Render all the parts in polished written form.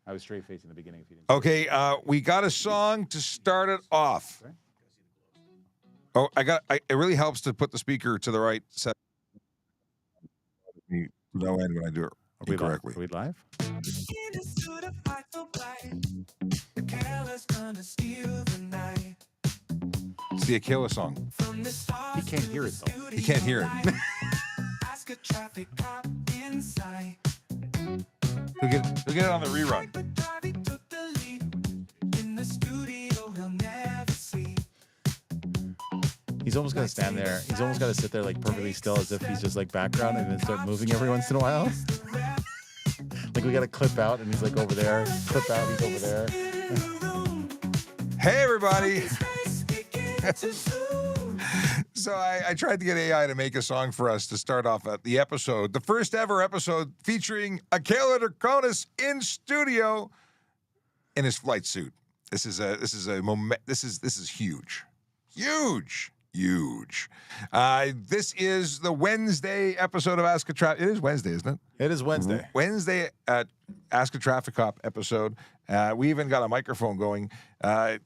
I was straight facing the beginning. If you didn't. Okay, we got a song to start it off. Okay. Oh, it really helps to put the speaker to the right set. No end when I do it incorrectly. Are we live? It's the Akela song. He can't hear it though. He can't hear it. We'll get it on the rerun. He's almost got to stand there. He's almost got to sit there like perfectly still as if he's just like background and then start moving every once in a while. Like we got to clip out and he's like over there. Clip out, he's over there. Hey, everybody. So I tried to get AI to make a song for us to start off the episode. The first ever episode featuring Akela Draconis in studio in his flight suit. This is huge. Huge. This is the Wednesday episode of Ask a Traffic. It is Wednesday, isn't it? It is Wednesday. Wednesday at Ask a Traffic Cop episode. We even got a microphone going. 1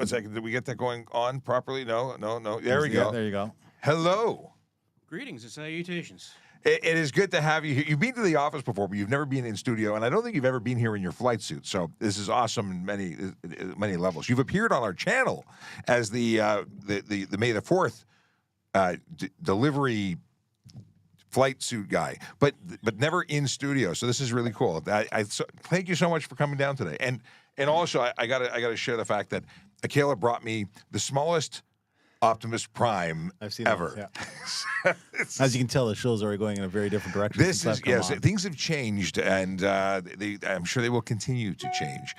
second. Did we get that going on properly? No. There we go. There you go. Hello. Greetings and salutations. It is good to have you here. You've been to the office before, but you've never been in studio, and I don't think you've ever been here in your flight suit. So this is awesome in many levels. You've appeared on our channel as the May the 4th delivery flight suit guy, but never in studio. So this is really cool. So, thank you so much for coming down today. And also I gotta share the fact that Akela brought me the smallest Optimus Prime I've seen ever. Those, yeah. As you can tell, the show's already going in a very different direction. Things have changed, and I'm sure they will continue to change.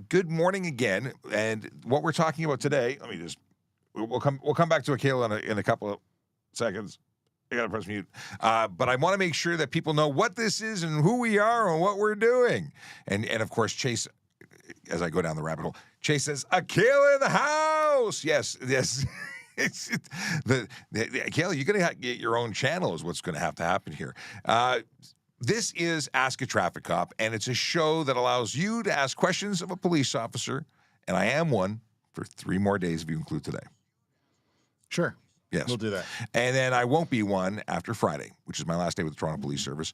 Good morning again, and what we're talking about today. We'll come back to Akela in a couple of seconds. I gotta press mute, but I want to make sure that people know what this is and who we are and what we're doing, and of course Chase. As I go down the rabbit hole, Chase says, Akela in the house. Yes. Akela, you're going to get your own channel is what's going to have to happen here. This is Ask a Traffic Cop, and it's a show that allows you to ask questions of a police officer, and I am one for 3 more days if you include today. Sure. Yes. We'll do that. And then I won't be one after Friday, which is my last day with the Toronto Police Service.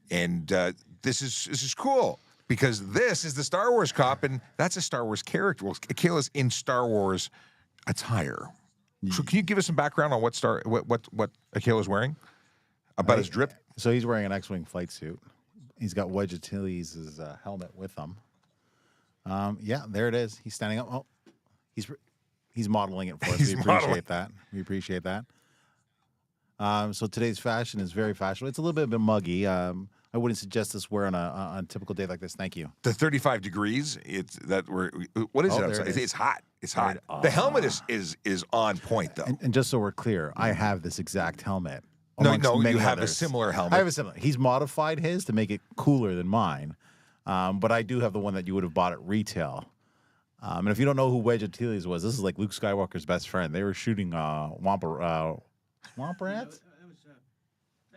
This is cool. Because this is the Star Wars cop, and that's a Star Wars character. Well, Akela's in Star Wars attire. So can you give us some background on what Akela's wearing? About his drip? So he's wearing an X-Wing flight suit. He's got Wedge Achilles' helmet with him. There it is. He's standing up. Oh, he's modeling it for us. We appreciate that. So today's fashion is very fashionable. It's a little bit muggy. I wouldn't suggest this wear on a typical day like this. Thank you. The 35 degrees. What is it outside? It's hot. It's hot. The helmet is on point though. And just so we're clear, I have this exact helmet. No, you have a similar helmet. I have a similar. He's modified his to make it cooler than mine, but I do have the one that you would have bought at retail. And if you don't know who Wedge Achilles was, this is like Luke Skywalker's best friend. They were shooting Wampa Rats.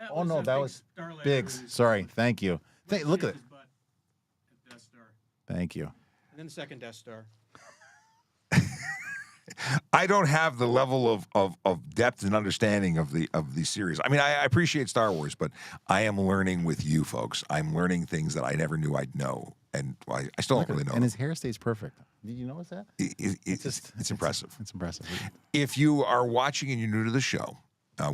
That was Biggs. Sorry, thank you. Look at it. Thank you. And then the second Death Star. I don't have the level of depth and understanding of the series. I mean, I appreciate Star Wars, but I am learning with you folks. I'm learning things that I never knew I'd know, and I still don't really know. And his hair stays perfect. Did you notice that? It's impressive. It's impressive. If you are watching and you're new to the show,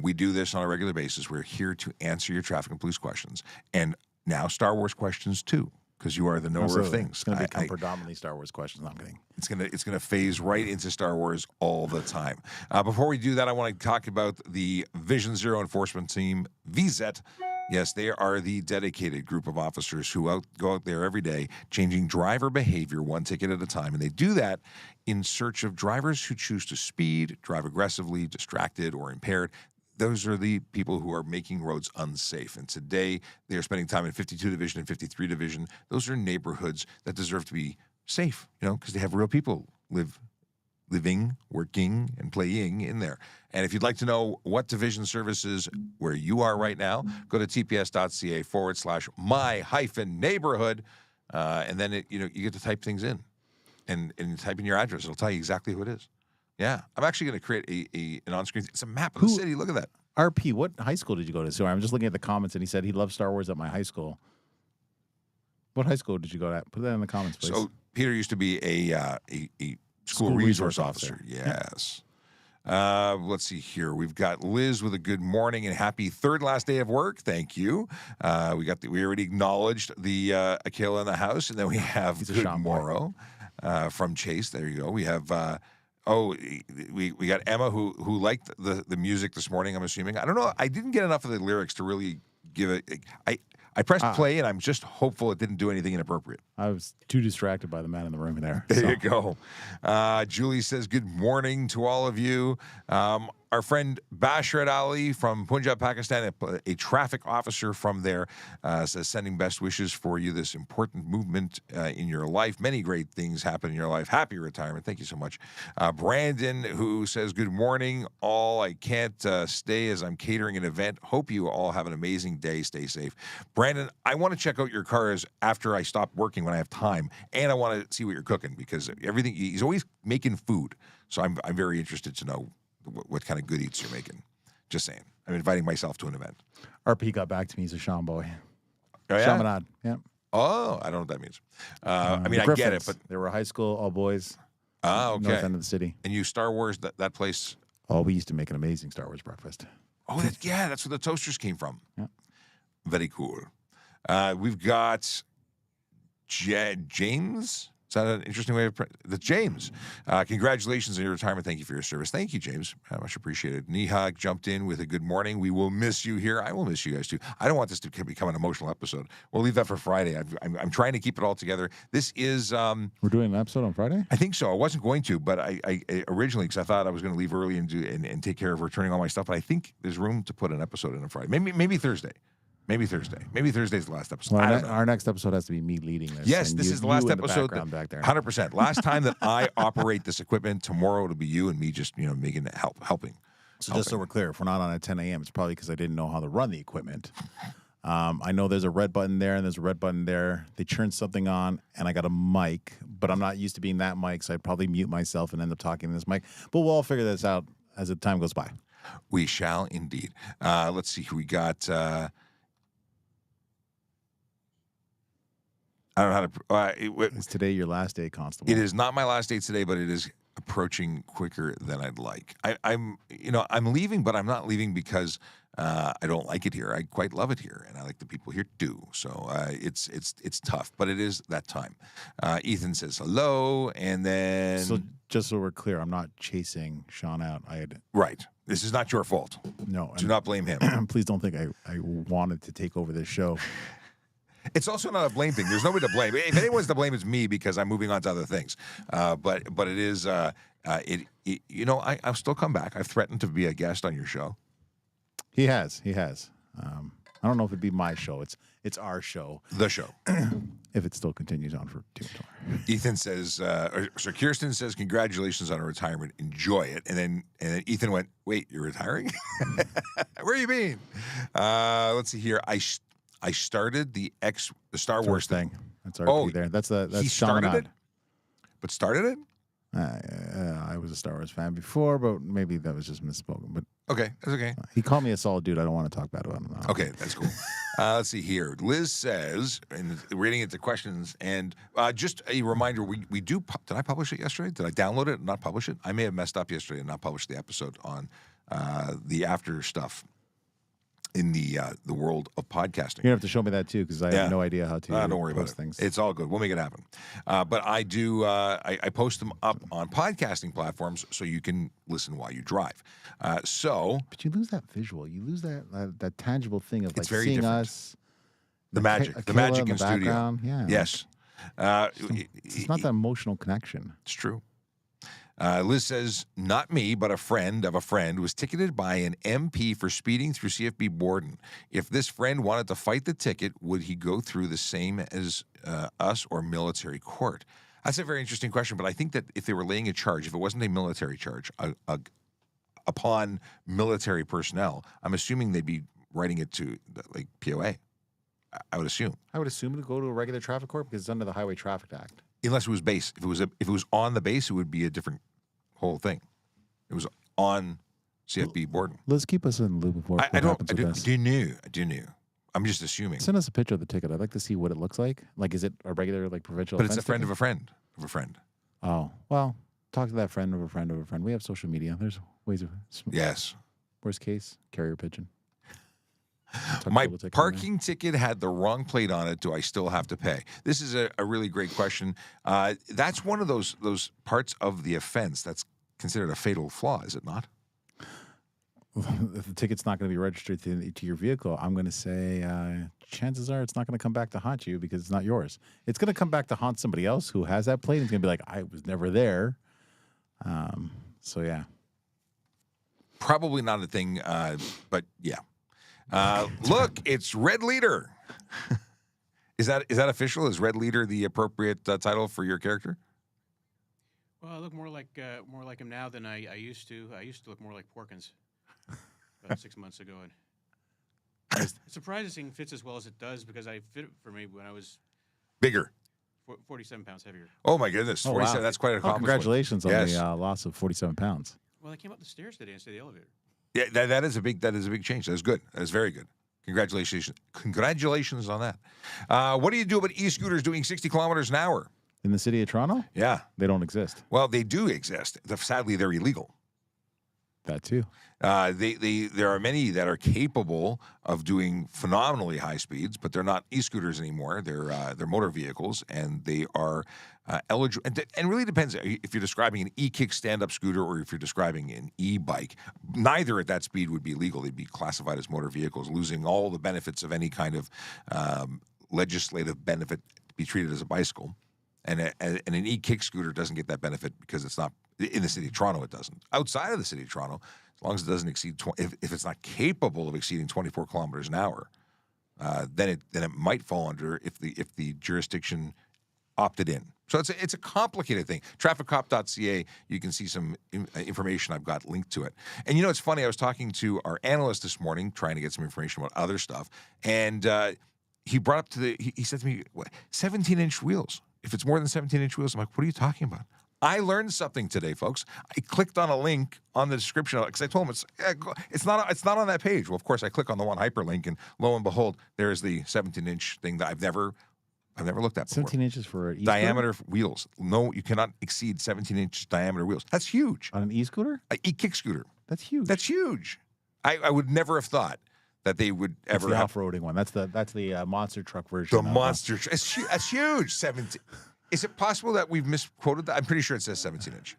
we do this on a regular basis. We're here to answer your traffic and police questions, and now Star Wars questions too, because you are the knower of things. It's going to become predominantly Star Wars questions. No, I'm kidding. It's gonna phase right into Star Wars all the time. Before we do that, I want to talk about the Vision Zero Enforcement Team, VZET. Yes, they are the dedicated group of officers who go out there every day changing driver behavior one ticket at a time. And they do that in search of drivers who choose to speed, drive aggressively, distracted, or impaired. Those are the people who are making roads unsafe. And today, they are spending time in 52 Division and 53 Division. Those are neighborhoods that deserve to be safe, because they have real people living, working, and playing in there. And if you'd like to know what division services where you are right now, go to tps.ca/my-neighborhood. and then you get to type things in, and type in your address. It'll tell you exactly who it is. Yeah, I'm actually going to create an on-screen. It's a map of the city. Look at that. RP, what high school did you go to? So I'm just looking at the comments, and he said he loved Star Wars at my high school. What high school did you go to? Put that in the comments, please. So Peter used to be a school resource officer. Yes. Let's see here. We've got Liz with a good morning and happy third last day of work. Thank you. We already acknowledged the Akela in the house, and then we have good morrow from Chase. There you go. We have we got Emma who liked the music this morning. I'm assuming. I don't know. I didn't get enough of the lyrics to really give it. I pressed play, and I'm just hopeful it didn't do anything inappropriate. I was too distracted by the man in the room there. There you go. Julie says, good morning to all of you. Our friend Bashrat Ali from Punjab, Pakistan, a traffic officer from there, says, sending best wishes for you, this important movement in your life. Many great things happen in your life. Happy retirement. Thank you so much. Brandon, who says, good morning, all. I can't stay as I'm catering an event. Hope you all have an amazing day. Stay safe. Brandon, I want to check out your cars after I stop working when I have time, and I want to see what you're cooking, because he's always making food. So I'm very interested to know what kind of good eats you're making. Just saying. I'm inviting myself to an event. RP got back to me. He's a Sean boy. Oh, yeah? Chaminade. Yeah. Oh, I don't know what that means. I get it, but they were high school, all boys. Okay. North end of the city. And you Star Wars, that place? Oh, we used to make an amazing Star Wars breakfast. Oh, that's where the toasters came from. Yeah. Very cool. We've got James. Is that an interesting way of the James? Congratulations on your retirement. Thank you for your service. Thank you, James. Much appreciated. Nihag jumped in with a good morning. We will miss you here. I will miss you guys too. I don't want this to become an emotional episode. We'll leave that for Friday. I'm trying to keep it all together. This is we're doing an episode on Friday? I think so. I wasn't going to, but I originally, because I thought I was going to leave early and take care of returning all my stuff. But I think there's room to put an episode in on Friday. Maybe Thursday. Maybe Thursday. Maybe Thursday's the last episode. Well, our next episode has to be me leading this. Yes, this is the last episode. Back there. 100%. Last time that I operate this equipment. Tomorrow it'll be you and me just making it helping. So just so we're clear, if we're not on at 10 a.m., it's probably because I didn't know how to run the equipment. I know there's a red button there and there's a red button there. They turned something on, and I got a mic, but I'm not used to being that mic, so I'd probably mute myself and end up talking to this mic. But we'll all figure this out as the time goes by. We shall indeed. Let's see who we got. I don't know how to. Is today your last day, Constable? It is not my last day today, but it is approaching quicker than I'd like. I'm leaving, but I'm not leaving because I don't like it here. I quite love it here, and I like the people here too. So it's tough, but it is that time. Ethan says hello, and then so just so we're clear, I'm not chasing Sean out. Right. This is not your fault. No, do not blame him. Please don't think I wanted to take over this show. It's also not a blame thing. There's nobody to blame. If anyone's to blame, it's me, because I'm moving on to other things. But it is I'll still come back. I've threatened to be a guest on your show. He has. I don't know if it'd be my show. It's our show. The show. If it still continues on for 2 hours. Ethan says, Kirsten says, congratulations on a retirement. Enjoy it. And then Ethan went, wait, you're retiring? Where you been? Let's see here. I started the Star Wars thing. That's already there. That's he started it. But started it? I was a Star Wars fan before, but maybe that was just misspoken. But okay, that's okay. He called me a solid dude. I don't want to talk bad about him. Okay, that's cool. Let's see here. Liz says, and reading into questions, and just a reminder, we do. Did I publish it yesterday? Did I download it and not publish it? I may have messed up yesterday and not published the episode on the after stuff in the world of podcasting. You're going to have to show me that too, because I have no idea how to don't worry about it. Things. It's all good. We'll make it happen. But I do, I post them up on podcasting platforms so you can listen while you drive. But you lose that visual. You lose that tangible thing of like very seeing different. us. The magic in studio. Yeah. Yes. It's not that emotional connection. It's true. Liz says, not me, but a friend of a friend was ticketed by an MP for speeding through CFB Borden. If this friend wanted to fight the ticket, would he go through the same as us or military court? That's a very interesting question, but I think that if they were laying a charge, if it wasn't a military charge, upon military personnel, I'm assuming they'd be writing it to like POA. I would assume. I would assume to go to a regular traffic court because it's under the Highway Traffic Act. Unless it was base. If it was on the base, it would be a different whole thing. It was on CFB Borden. Let's keep us in the loop of what happens with this. I do know. I'm just assuming. Send us a picture of the ticket. I'd like to see what it looks like. Like, is it a regular, like, provincial But it's a friend ticket? of a friend of a friend. Oh, well, talk to that friend of a friend of a friend. We have social media. There's ways of... Yes. Worst case, carrier pigeon. My parking ticket had the wrong plate on it. Do I still have to pay? This is a really great question. That's one of those parts of the offense that's considered a fatal flaw, is it not? If the ticket's not going to be registered to your vehicle, I'm going to say chances are it's not going to come back to haunt you because it's not yours. It's going to come back to haunt somebody else who has that plate. It's going to be like, I was never there. So, yeah. Probably not a thing, but yeah. Look, it's Red Leader. Is that official? Is Red Leader the appropriate title for your character? Well, I look more like him now than I used to. I used to look more like Porkins about 6 months ago. And it's surprising it fits as well as it does because I fit it for me when I was bigger. 47 pounds heavier. Oh my goodness, 47. Wow. That's quite an accomplishment. Congratulations on Yes. the loss of 47 pounds. Well, I came up the stairs today instead of the elevator. Yeah, that is a big change. That's good. That is very good. Congratulations on that. What do you do about e-scooters doing 60 kilometers an hour? In the city of Toronto? Yeah. They don't exist. Well, they do exist. Sadly, they're illegal. That too. There are many that are capable of doing phenomenally high speeds, but they're not e-scooters anymore. They're motor vehicles, and they are eligible. And really depends if you're describing an e-kick stand-up scooter or if you're describing an e-bike. Neither at that speed would be legal. They'd be classified as motor vehicles, losing all the benefits of any kind of legislative benefit to be treated as a bicycle. And an e-kick scooter doesn't get that benefit because it's not in the city of Toronto. It doesn't. Outside of the city of Toronto, as long as it doesn't exceed if it's not capable of exceeding 24 kilometers an hour, then it might fall under if the jurisdiction opted in. So it's a complicated thing. TrafficCop.ca, you can see some information I've got linked to it. And it's funny. I was talking to our analyst this morning, trying to get some information about other stuff, and he brought up he said to me, 17-inch wheels. If it's more than 17-inch wheels, I'm like, what are you talking about? I learned something today, folks. I clicked on a link on the description because I told him it's not on that page. Well, of course, I click on the one hyperlink, and lo and behold, there is the 17-inch thing that I've never looked at before. 17 inches for an diameter wheels. No, you cannot exceed 17-inch diameter wheels. That's huge. On an e-scooter? An e-kick scooter. That's huge. That's huge. I would never have thought that they would ever the have off-roading one. That's the monster truck version. the monster. That's huge. 17. Is it possible that we've misquoted that? I'm pretty sure it says 17-inch,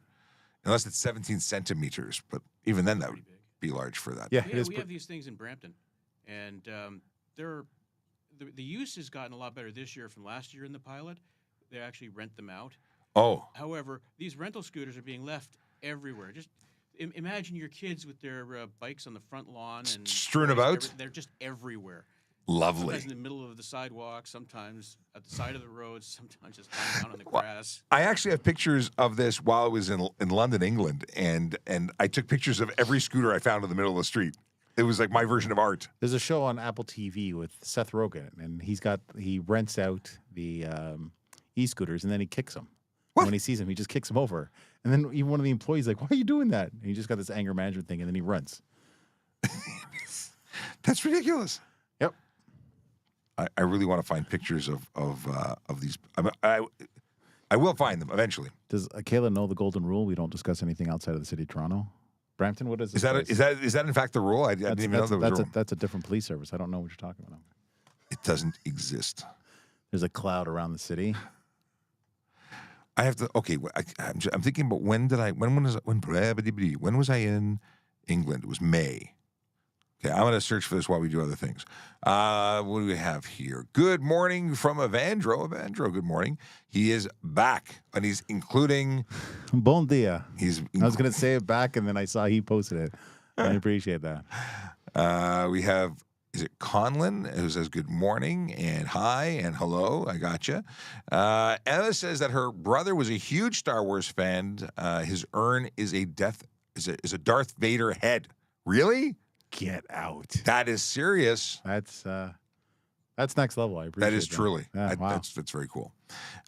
unless it's 17 centimeters. But even then, that would be large for that. Yeah, We have these things in Brampton, and the use has gotten a lot better this year from last year in the pilot. They actually rent them out. Oh, However, these rental scooters are being left everywhere. Just imagine your kids with their bikes on the front lawn and strewn about. They're just everywhere. Lovely. Sometimes in the middle of the sidewalk, sometimes at the side of the road, sometimes just lying down on the grass. I actually have pictures of this while I was in London, England, and I took pictures of every scooter I found in the middle of the street. It was like my version of art. There's a show on Apple TV with Seth Rogen, and he rents out the e-scooters, and then he kicks them. When he sees them, he just kicks them over. And then even one of the employees is like, why are you doing that? And he just got this anger management thing, and then he runs. That's ridiculous. Yep. I really want to find pictures of these. I will find them eventually. Does Kayla know the golden rule? We don't discuss anything outside of the city of Toronto. Brampton, what is this? Is that in fact the rule? I didn't even know that was a rule. That's a different police service. I don't know what you're talking about. It doesn't exist. There's a cloud around the city. I have to. Okay, I'm thinking about when was I in England? It was May. Okay, I'm going to search for this while we do other things. What do we have here? Good morning from Evandro. Evandro, good morning. He is back, and he's including... Bon dia. I was going to say it back, and then I saw he posted it. I appreciate that. We have, is it Conlon, who says good morning, and hi, and hello, I gotcha. Emma says that her brother was a huge Star Wars fan. His urn is a Darth Vader head. Really? Get out. That is serious. That's That's next level. I appreciate That is truly. Yeah, wow. That's very cool.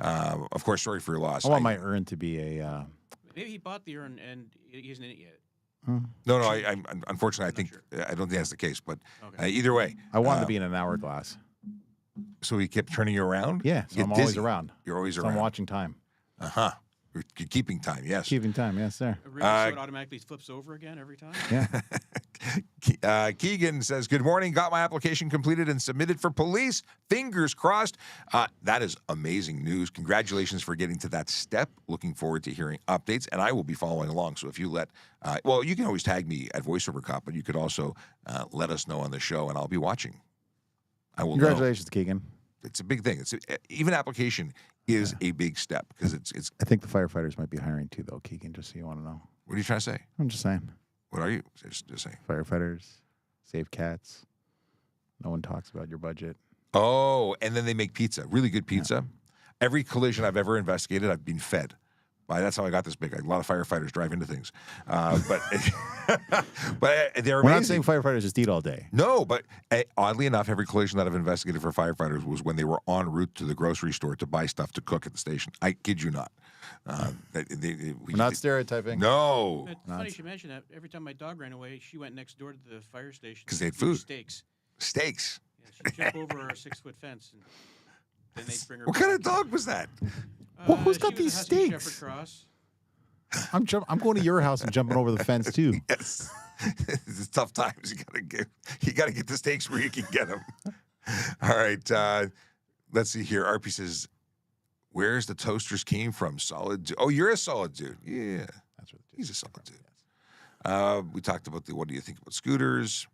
Of course, sorry for your loss. I want my urn to be a. Maybe he bought the urn and he isn't in it yet. No, I'm unfortunately, I don't think that's the case. But Okay. either way, I want it to be in an hourglass. so he kept turning you around. Yeah, You so get I'm always dizzy. around. You're always So around. I'm watching time. You're keeping time. Yes. Keeping time, yes, sir. Really? So it automatically flips over again every time? Yeah. Keegan says, "Good morning. Got my application completed and submitted for police. Fingers crossed." That is amazing news. Congratulations for getting to that step. Looking forward to hearing updates, and I will be following along. So if you let, you can always tag me at VoiceOver Cop, but you could also let us know on the show, and I'll be watching. I will. Congratulations, Keegan. It's a big thing. Even application is a big step because it's. I think the firefighters might be hiring too, though, Keegan, just so you want to know. What are you trying to say? I'm just saying. What are you just saying? Firefighters, save cats. No one talks about your budget. Oh, and then they make pizza, really good pizza. Yeah. Every collision I've ever investigated, I've been fed. That's how I got this big. A lot of firefighters drive into things, but they're amazing. We're not saying firefighters just eat all day. No, but oddly enough, every collision that I've investigated for firefighters was when they were en route to the grocery store to buy stuff to cook at the station. I kid you not. We're not stereotyping. No. It's funny you should mention that. Every time my dog ran away, she went next door to the fire station. Because they had food. Steaks. Steaks. Yeah, she'd jump over our 6-foot fence, and then they'd bring her What back. kind of dog was that? Well, who's She got was a these Husky steaks? Shepherd Cross. I'm going to your house and jumping over the fence too. Yes. It's tough times. You gotta get the steaks where you can get them. All right. Let's see here. RP says, "Where's the toasters came from? Solid dude." Oh, you're a solid dude. Yeah. That's what He's a solid dude. We talked about what do you think about scooters?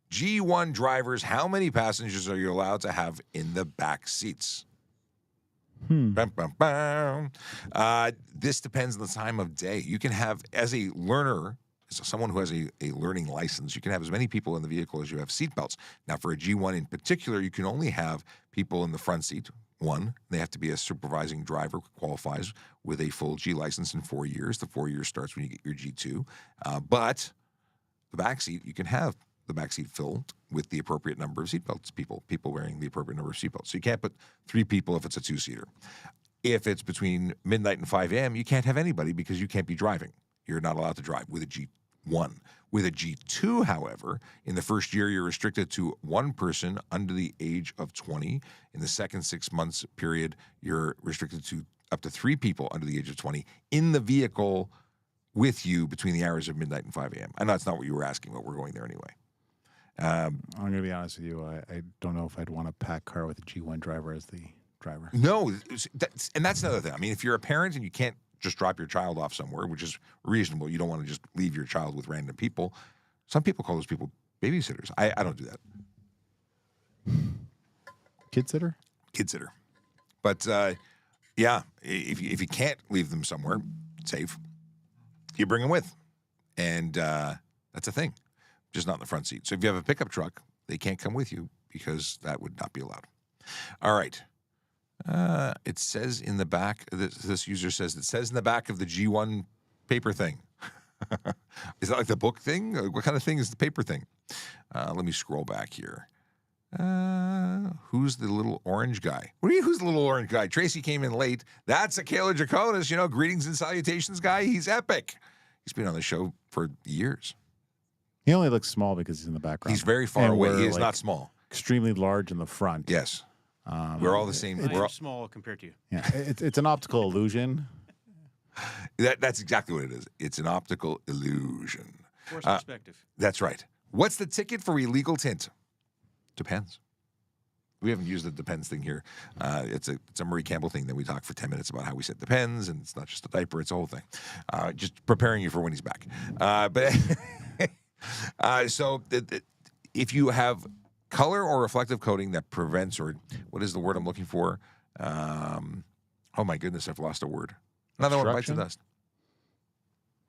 G1 drivers, how many passengers are you allowed to have in the back seats? Bum, bum, bum. This depends on the time of day. You can have, as a learner, as someone who has a learning license, you can have as many people in the vehicle as you have seatbelts. Now, for a G1 in particular, you can only have people in the front seat. One, they have to be a supervising driver, qualifies with a full G license in 4 years. The 4 years starts when you get your G2. But the back seat, you can have the back seat filled with the appropriate number of seatbelts, people wearing the appropriate number of seatbelts. So you can't put 3 people if it's a 2-seater. If it's between midnight and 5 a.m., you can't have anybody because you can't be driving. You're not allowed to drive with a G1. With a G2, however, in the first year, you're restricted to 1 person under the age of 20. In the second 6 months period, you're restricted to up to 3 people under the age of 20 in the vehicle with you between the hours of midnight and 5 a.m. I know that's not what you were asking, but we're going there anyway. I'm going to be honest with you. I don't know if I'd want a packed car with a G1 driver as the driver. No, that's another thing. I mean, if you're a parent and you can't just drop your child off somewhere, which is reasonable, you don't want to just leave your child with random people. Some people call those people babysitters. I don't do that. Kid sitter? Kid sitter. But, yeah, if you can't leave them somewhere safe, you bring them with. And that's a thing. Just not in the front seat. So if you have a pickup truck, they can't come with you because that would not be allowed. All right. It says in the back, this user says, it says in the back of the G1 paper thing. Is that like the book thing? What kind of thing is the paper thing? Let me scroll back here. Who's the little orange guy? Who's the little orange guy? Tracy came in late. That's Akela Draconis, greetings and salutations guy. He's epic. He's been on the show for years. He only looks small because he's in the background. He's very far away. He is not small. Extremely large in the front. Yes. We're all the same. I'm small compared to you. Yeah, it's an optical illusion. That's exactly what it is. It's an optical illusion. Forced perspective. That's right. What's the ticket for illegal tint? Depends. We haven't used the depends thing here. It's a Murray Campbell thing that we talk for 10 minutes about how we set depends, and it's not just a diaper, it's a whole thing. Just preparing you for when he's back. So if you have color or reflective coating that prevents, or what is the word I'm looking for? Oh my goodness, I've lost a word. Another one bites the dust.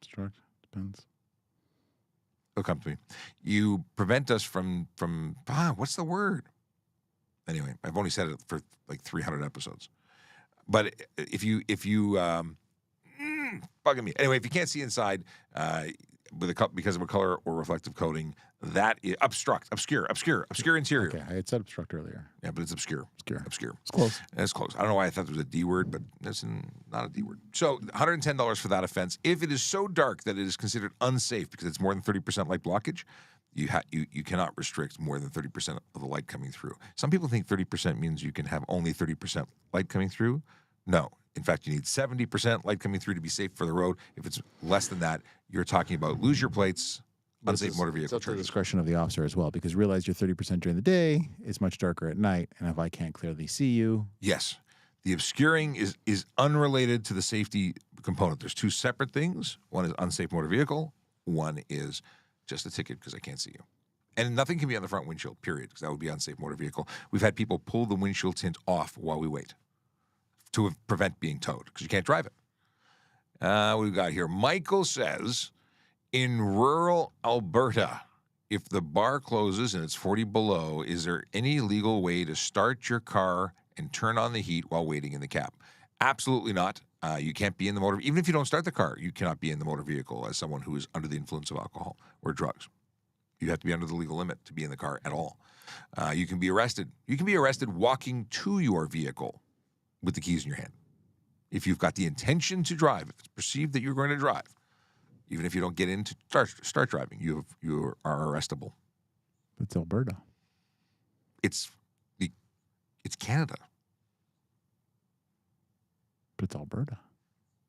Obstruct, depends. It'll come to me. You prevent us from what's the word? Anyway, I've only said it for like 300 episodes. But if you bugging me. Anyway, if you can't see inside, because of a color or reflective coating. That is obscure interior. Okay, I had said obstruct earlier. Yeah, but it's obscure. Obscure. It's close. It's close. I don't know why I thought it was a D word, but it's not a D word. So $110 for that offense. If it is so dark that it is considered unsafe because it's more than 30% light blockage, you cannot restrict more than 30% of the light coming through. Some people think 30% means you can have only 30% light coming through. No. In fact, you need 70% light coming through to be safe for the road. If it's less than that, you're talking about lose your plates, unsafe motor vehicle It's up to the charges. discretion of the officer as well, because realize you're 30% during the day, it's much darker at night, and if I can't clearly see you... Yes. The obscuring is unrelated to the safety component. There's two separate things. One is unsafe motor vehicle. One is just a ticket because I can't see you. And nothing can be on the front windshield, period, because that would be unsafe motor vehicle. We've had people pull the windshield tint off while we wait to prevent being towed because you can't drive it. What we got here? Michael says, in rural Alberta, if the bar closes and it's 40 below, is there any legal way to start your car and turn on the heat while waiting in the cab? Absolutely not. You can't be in the motor. Even if you don't start the car, you cannot be in the motor vehicle as someone who is under the influence of alcohol or drugs. You have to be under the legal limit to be in the car at all. You can be arrested. You can be arrested walking to your vehicle with the keys in your hand. If you've got the intention to drive, if it's perceived that you're going to drive, even if you don't get in to start driving, you are arrestable. It's Alberta. It's Canada. But it's Alberta.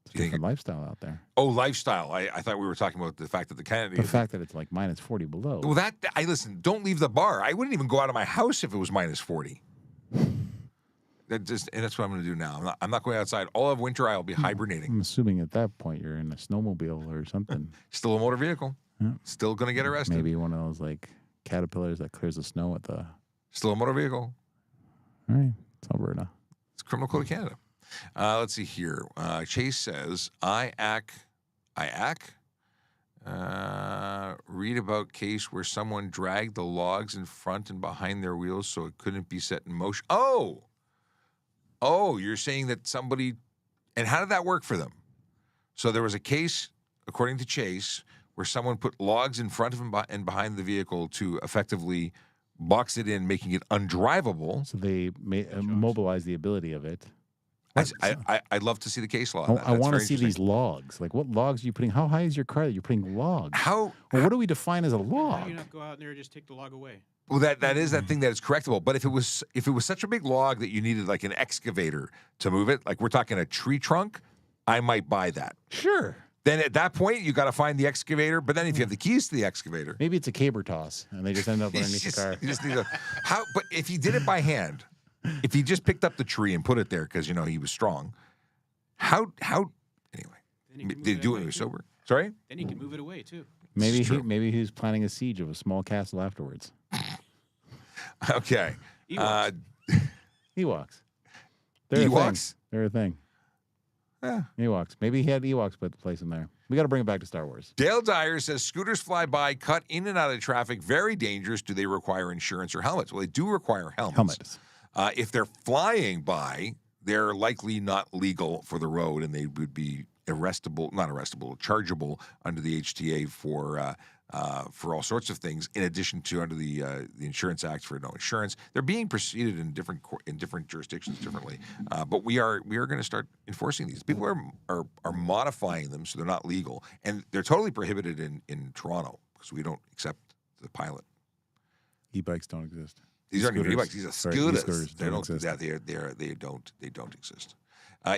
It's a You think different lifestyle out there. Oh, lifestyle. I thought we were talking about the fact that the Canada. The fact that it's like minus 40 below. Well, listen. Don't leave the bar. I wouldn't even go out of my house if it was minus 40. And that's what I'm going to do now. I'm not going outside all of winter. I'll be hibernating. I'm assuming at that point you're in a snowmobile or something. Still a motor vehicle. Yeah. Still going to get arrested. Maybe one of those like caterpillars that clears the snow at the. Still a motor vehicle. All right, it's Alberta. It's Criminal Code of Canada. Let's see here. Chase says, read about case where someone dragged the logs in front and behind their wheels so it couldn't be set in motion. Oh, you're saying that somebody, and how did that work for them? So there was a case, according to Chase, where someone put logs in front of and behind the vehicle to effectively box it in, making it undrivable. So they mobilize the ability of it. I'd love to see the case law. I want to see these logs. Like, what logs are you putting? How high is your car that you're putting logs? What do we define as a log? How do you not go out there and just take the log away? Well, that is that thing that is correctable. But if it was such a big log that you needed like an excavator to move it, like we're talking a tree trunk, I might buy that. Sure. Then at that point, you got to find the excavator. But then if you have the keys to the excavator, maybe it's a caber toss, and they just end up underneath the car. You just need But if he did it by hand, if he just picked up the tree and put it there because he was strong, how anyway? Did he do it when he was sober? Sorry. Then he can move it away too. Maybe he's planning a siege of a small castle afterwards. Okay. Ewoks. Ewoks. Ewoks? They're a thing. Yeah. Ewoks. Maybe he had Ewoks put the place in there. We got to bring it back to Star Wars. Dale Dyer says scooters fly by, cut in and out of traffic, very dangerous. Do they require insurance or helmets? Well, they do require helmets. If they're flying by, they're likely not legal for the road, and they would be chargeable under the HTA for all sorts of things. In addition to under the Insurance Act for no insurance, they're being proceeded in different jurisdictions differently. But we are going to start enforcing these. People are modifying them so they're not legal, and they're totally prohibited in Toronto because we don't accept the pilot. E-bikes don't exist. These aren't even e-bikes. These are scooters. They don't exist. Yeah, they don't exist.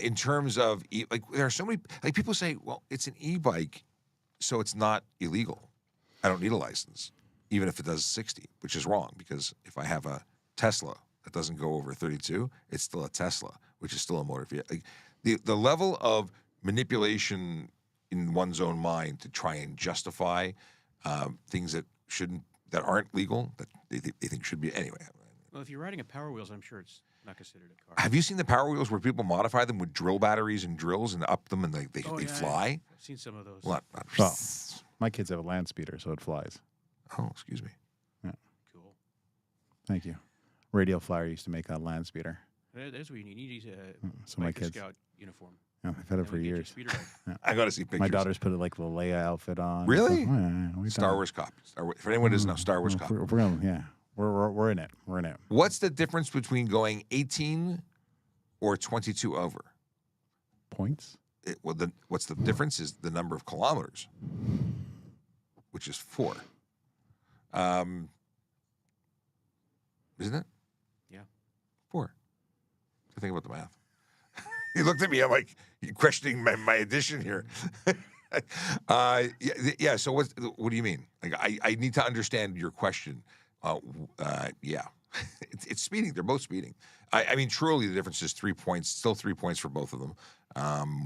In terms of there are so many people say, well, it's an e-bike, so it's not illegal. I don't need a license, even if it does 60, which is wrong because if I have a Tesla that doesn't go over 32, it's still a Tesla, which is still a motor vehicle. The level of manipulation in one's own mind to try and justify things that aren't legal that they think should be anyway. Well, if you're riding a Power Wheels, I'm sure it's not considered a car. Have you seen the Power Wheels where people modify them with drill batteries and drills and up them and they fly? I've seen some of those. Well, my kids have a land speeder, so it flies. Oh, excuse me. Yeah. Cool. Thank you. Radio Flyer used to make a land speeder. That's what you need. You need So my Biker kids, Scout uniform. yeah, I've had it Then for we get your years. speeder bike. Yeah. I got to see pictures. My daughter's put like the Leia outfit on. Really? So, yeah, we've Star done it. Wars cop. For anyone who doesn't know, Star Wars cop. We're gonna, yeah, we're in it. We're in it. What's the difference between going 18 or 22 over? Points. What's the difference is the number of kilometers, which is 4. Isn't it? Yeah. 4. I think about the math. He looked at me. I'm like, you questioning my addition here. Yeah. So what do you mean? Like, I need to understand your question. Yeah. It's speeding. They're both speeding. I mean, truly, the difference is 3 points. Still 3 points for both of them.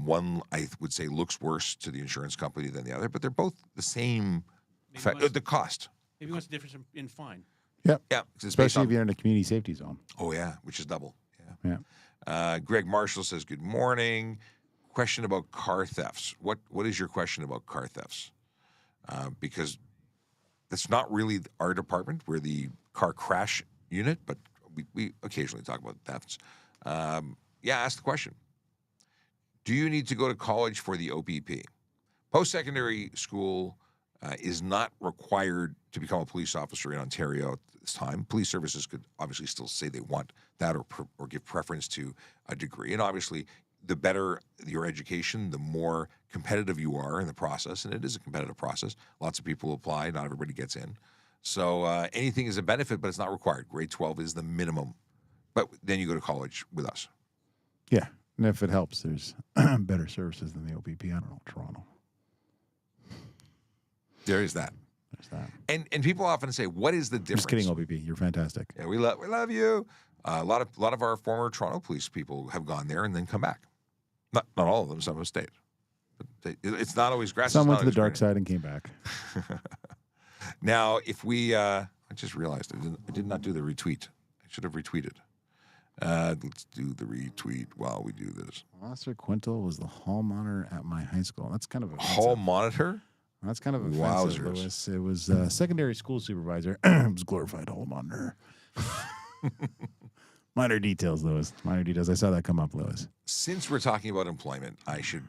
One, I would say, looks worse to the insurance company than the other, but they're both the same effect. The cost. Maybe what's the difference in fine? Yep. Yeah. 'Cause it's based Especially on- if you're in a community safety zone. Oh, yeah, which is double. Yeah. Yeah. Greg Marshall says, good morning. Question about car thefts. What is your question about car thefts? Because that's not really our department. We're the car crash unit, but we occasionally talk about thefts. Ask the question. Do you need to go to college for the OPP? Post-secondary school is not required to become a police officer in Ontario at this time. Police services could obviously still say they want that or give preference to a degree. And obviously, the better your education, the more competitive you are in the process. And it is a competitive process. Lots of people apply. Not everybody gets in. So anything is a benefit, but it's not required. Grade 12 is the minimum. But then you go to college with us. Yeah. And if it helps, there's better services than the OPP. I don't know, Toronto. There is that. There's that. And people often say, what is the difference? Just kidding, OPP. You're fantastic. Yeah, we love you. A lot of our former Toronto police people have gone there and then come back. Not all of them. Some have stayed. But it's not always grass. Some went to the dark side and came back. Now, if we, I just realized I did not do the retweet. I should have retweeted. Let's do the retweet while we do this. Officer Quintal was the hall monitor at my high school. That's kind of offensive. Hall monitor? That's kind of offensive, Wowzers. Lewis. It was secondary school supervisor. It was glorified hall monitor. Minor details, Lewis. Minor details. I saw that come up, Lewis. Since we're talking about employment, I should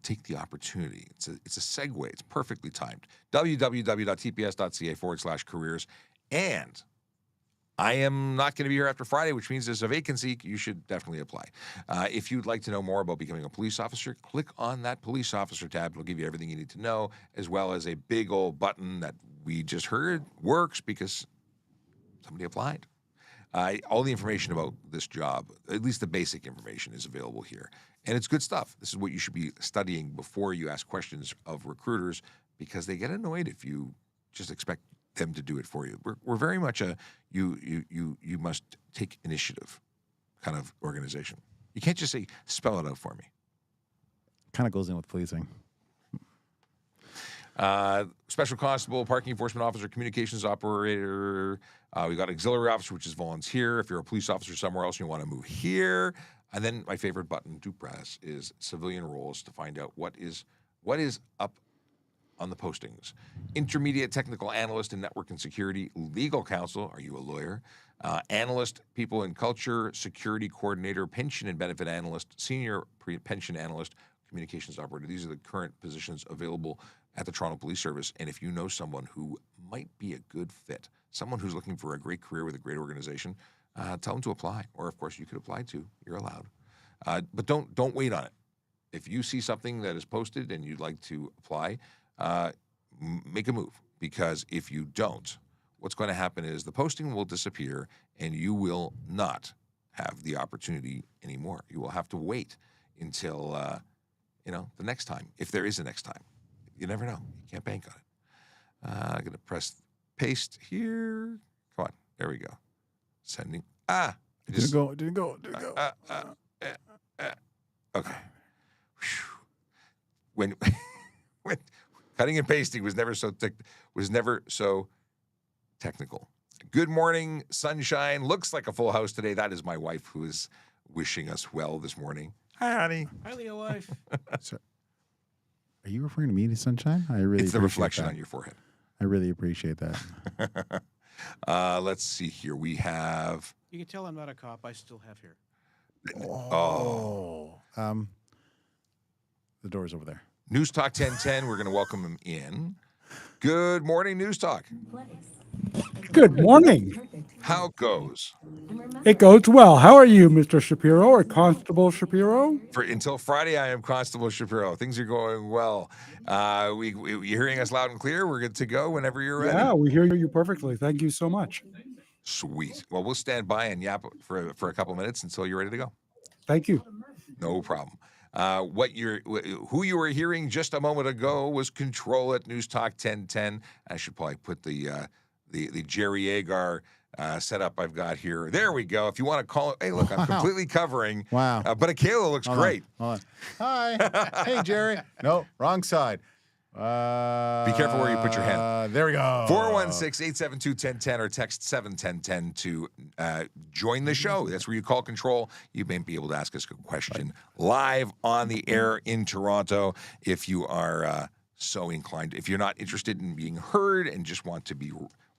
take the opportunity. It's a segue. It's perfectly timed. www.tps.ca/careers. And I am not going to be here after Friday, which means there's a vacancy. You should definitely apply. If you'd like to know more about becoming a police officer, click on that police officer tab. It'll give you everything you need to know, as well as a big old button that we just heard works because somebody applied. All the information about this job, at least the basic information, is available here. And it's good stuff. This is what you should be studying before you ask questions of recruiters, because they get annoyed if you just expect them to do it for you. We're very much a you must take initiative kind of organization. You can't just say, spell it out for me. Kind of goes in with policing. Special constable, parking enforcement officer, communications operator. We got auxiliary officer, which is volunteer. If you're a police officer somewhere else and you want to move here. And then my favorite button to press is civilian roles to find out what is up on the postings. Intermediate technical analyst in network and security, legal counsel. Are you a lawyer? Analyst, people in culture, security coordinator, pension and benefit analyst, senior pension analyst, communications operator. These are the current positions available at the Toronto Police Service. And if you know someone who might be a good fit, someone who's looking for a great career with a great organization, tell them to apply. Or, of course, you could apply too. You're allowed. But don't wait on it. If you see something that is posted and you'd like to apply, make a move. Because if you don't, what's going to happen is the posting will disappear and you will not have the opportunity anymore. You will have to wait until, the next time, if there is a next time. You never know. You can't bank on it. I'm going to press paste here. Come on. There we go. Sending. Didn't go. Okay. Whew. When cutting and pasting was never so technical. Good morning, sunshine. Looks like a full house today. That is my wife who is wishing us well this morning. Hi, honey. Hi, Leo wife. So, are you referring to me, to Sunshine? I really. It's the appreciate reflection that. on your forehead. I really appreciate that. Let's see here. We have. You can tell I'm not a cop. I still have hair. Oh. The door's over there. News Talk 1010, we're going to welcome him in. Good morning, News Talk. Good morning. How goes? It goes well. How are you, Mr. Shapiro or Constable Shapiro? Until Friday, I am Constable Shapiro. Things are going well. You're hearing us loud and clear. We're good to go whenever you're ready. Yeah, we hear you perfectly. Thank you so much. Sweet. Well, we'll stand by and yap for a couple minutes until you're ready to go. Thank you. No problem. Who you were hearing just a moment ago was Control at News Talk 1010. I should probably put the Jerry Agar setup I've got here. There we go. If you want to call it, hey, look, I'm completely covering. Wow. But ASKaTrafficCop looks great. Hold on. Hi. Hey, Jerry. No, wrong side. Be careful where you put your hand. There we go. 416-872-1010 or text 71010 to join the show. That's where you call Control. You may be able to ask us a question live on the air in Toronto if you are so inclined. If you're not interested in being heard and just want to be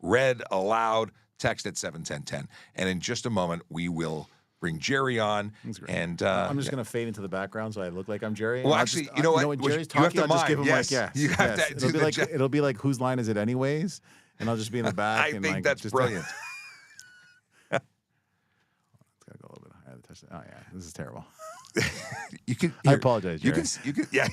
read aloud, text at 71010. And in just a moment, we will bring Jerry on. And I'm just going to fade into the background so I look like I'm Jerry. Well, actually, you know what? When Jerry's You have talking, to I'll just give him yes. like, You have to it'll be like it'll be like whose line is it anyways? And I'll just be in the back. I and think like, that's just brilliant. It's got to go a little bit higher. Oh yeah, this is terrible. You can. I apologize, Jerry. You can. Yeah.